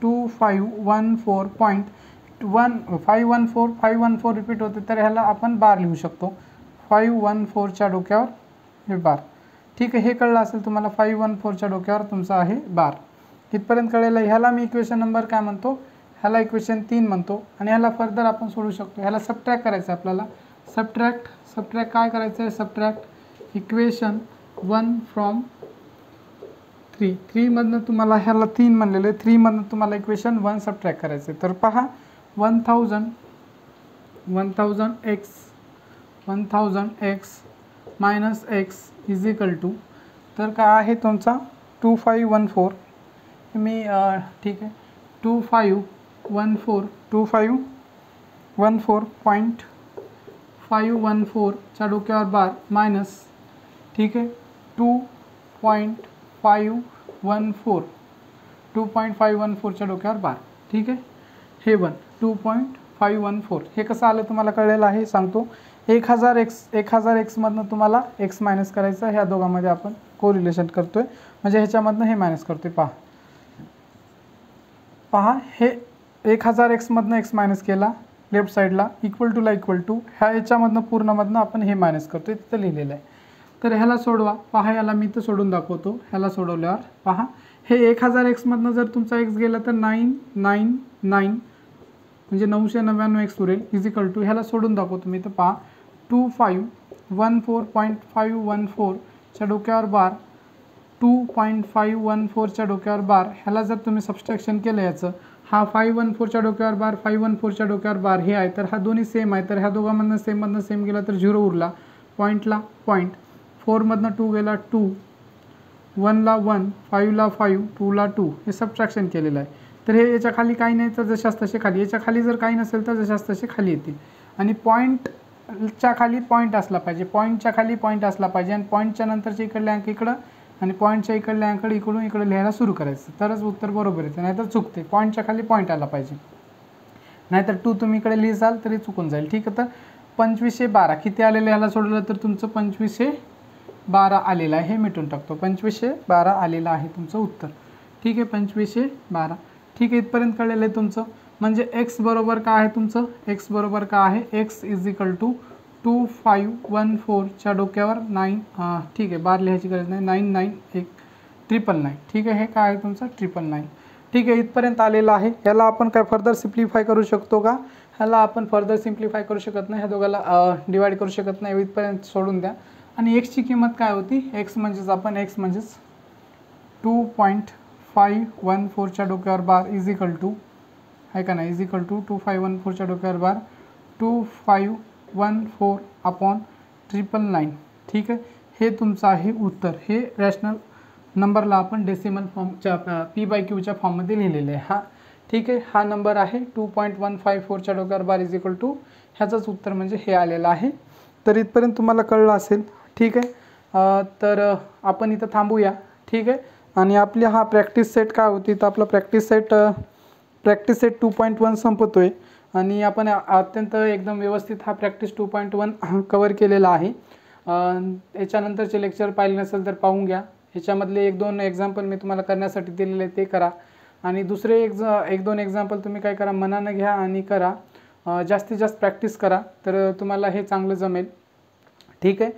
to 514 repeat होते, तर ह्याला आपण बार लिहू शकतो, 514च्या डोक्यावर हे बार. ठीक आहे, हे कळलं असेल तुम्हाला, 514च्या डोक्यावर तुमचा आहे बार. इथपर्यंत कळलेलं आहे. ह्याला मी इक्वेशन नंबर काय म्हणतो, ह्याला इक्वेशन 3 म्हणतो. आणि ह्याला फर्दर आपण सोडू शकतो. ह्याला सबट्रॅक्ट करायचं आहे आपल्याला, सबट्रॅक्ट काय करायचं आहे, सबट्रॅक्ट इक्वेशन 1 फ्रॉम 3 मधनं तुम्हाला, ह्याला 3 म्हणलेलं आहे, 3 मधनं तुम्हाला इक्वेशन 1 सबट्रॅक्ट करायचं आहे. तर पहा 1000x minus x is equal to, तर काय आहे तुमचा 2514, मी ठीक आहे 2514.514च्या डोक्यावर बार मायनस, ठीक आहे 2.514 2.514च्या डोक्यावर बार, ठीक आहे। हे 2.514 हे कसं आलं तुम्हाला कळलेलं आहे, सांगतो। 1000x मधनं तुम्हाला x मायनस करायचं, ह्या दोघांमध्ये आपण कोरिलेशन करतोय, म्हणजे ह्याच्यामधनं हे मायनस करतोय। पहा हे 1000x मधनं x मायनस केला लेफ्ट साईडला, इक्वल टू ह्या याच्यामधनं पूर्णमधनं आपण हे मायनस करतोय, तिथं लिहिलेलं आहे। तर ह्याला सोडवा, पहा याला मी तर सोडून दाखवतो। ह्याला सोडवल्यावर पहा हे 1000x मधनं जर तुमचा x गेला तर 999 म्हणजे 999x उरेल, इजिकल टू ह्याला सोडून दाखवतो मी, तर पहा 2514.514च्या डोक्यावर बार, 2.514च्या डोक्यावर बार। ह्याला जर तुम्ही सबस्ट्रॅक्शन केलं याचं, हा 514च्या डोक्यावर बार, 514च्या डोक्यावर बार हे आहे, तर हा दोन्ही सेम आहे, तर ह्या दोघांमधनं सेम गेला तर 0 उरला, पॉईंटला पॉईंट, 4मधनं 2 गेला 2, 1ला 1, 5ला 5, 2ला 2, हे सबट्रॅक्शन केलेलं आहे। तर हे याच्या खाली काही नाही तर जशास तसे खाली, याच्या खाली जर काही नसेल तर जशास तसे खाली येतील, आणि पॉईंटच्या खाली पॉईंट असला पाहिजे, पॉईंटच्या खाली पॉईंट असला पाहिजे, आणि पॉईंटच्या नंतरच्या इकडले अंक इकडं आणि पॉईंटच्या इकडले अंक इकडून इकडे लिहायला सुरू करायचं, तरच उत्तर बरोबर येते, नाहीतर चुकते। पॉईंटच्या खाली पॉईंट आला पाहिजे, नाहीतर 2 तुम्ही इकडे लिहिसाल तरी चुकून जाईल, ठीक आहे। तर 2512 किती आलेलं, ह्याला सोडलं तर तुमचं 2512 आलेलं आहे, हे मिटून टाकतो, 2512 आलेलं आहे तुमचं उत्तर, ठीक आहे। 2512, ठीक आहे, इथपर्यंत कळलेलं आहे तुमचं। म्हणजे x बरोबर काय आहे तुमचं, x बरोबर काय आहे, x इजिकल टू 2514च्या डोक्यावर 9, ठीक आहे, बार लिहायची गरज नाही, 991,999, ठीक आहे। हे काय आहे तुमचं 999, ठीक आहे, इथपर्यंत आलेलं आहे। ह्याला आपण काय फर्दर सिम्प्लिफाय करू शकतो का, ह्याला आपण फर्दर सिम्प्लिफाय करू शकत नाही, ह्या दोघाला डिवाइड करू शकत नाही, इथपर्यंत सोडून द्या। आणि x ची किंमत काय होती, x म्हणजेच 2.514च्या डोक्यावर बार इजिकल टू आहे का नाही, इजिकल टू 2514च्या डोक्यावर बार 2514/999, ठीक आहे। हे तुमचं आहे उत्तर, हे रॅशनल नंबरला आपण डेसिमल फॉर्मच्या p/q फॉर्ममध्ये लिहिलेले आहे, हा ठीक आहे। हा नंबर आहे 2.154च्या डोक्यावर बार इजिकल टू, ह्याचंच उत्तर म्हणजे हे आलेलं आहे। तर इथपर्यंत तुम्हाला कळलं असेल, ठीक आहे। तर आपण इथं थांबूया, ठीक आहे। आणि आपली हा प्रॅक्टिस सेट काय होती, तर आपला प्रॅक्टिस सेट 2.1 संपतोय, आणि आपण अत्यंत एकदम व्यवस्थित हा प्रॅक्टिस 2.1 कवर केलेला आहे। याच्यानंतरचे लेक्चर पाहिले नसेल तर पाहून घ्या, ह्याच्यामधले 1-2 एक्झाम्पल मी तुम्हाला करण्यासाठी दिलेले ते करा, आणि दुसरे 1-2 एक्झाम्पल तुम्ही काय करा, मनानं घ्या आणि करा, जास्तीत जास्त प्रॅक्टिस करा, तर तुम्हाला हे चांगलं जमेल, ठीक आहे।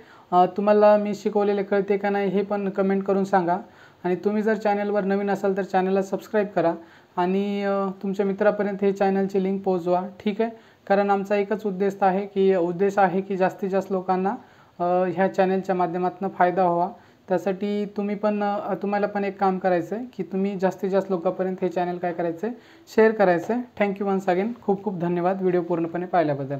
तुम्हाला मी शिकवलेले कळते का नाही हे पण कमेंट करून सांगा, आणि तुम्ही जर चॅनलवर नवीन असाल तर चॅनलला सबस्क्राईब करा, आणि तुमच्या मित्रापर्यंत हे चॅनलची लिंक पोहोचवा, ठीक आहे। कारण आमचा एकच उद्देश आहे की जास्तीत जास्त लोकांना ह्या चॅनलच्या माध्यमातून फायदा व्हावा, त्यासाठी तुम्हाला पण एक काम करायचं आहे की तुम्ही जास्तीत जास्त लोकांपर्यंत हे चॅनल काय करायचं आहे, शेअर करायचं आहे। थँक्यू वन्स अगेन, खूप खूप धन्यवाद व्हिडिओ पूर्णपणे पाहिल्याबद्दल।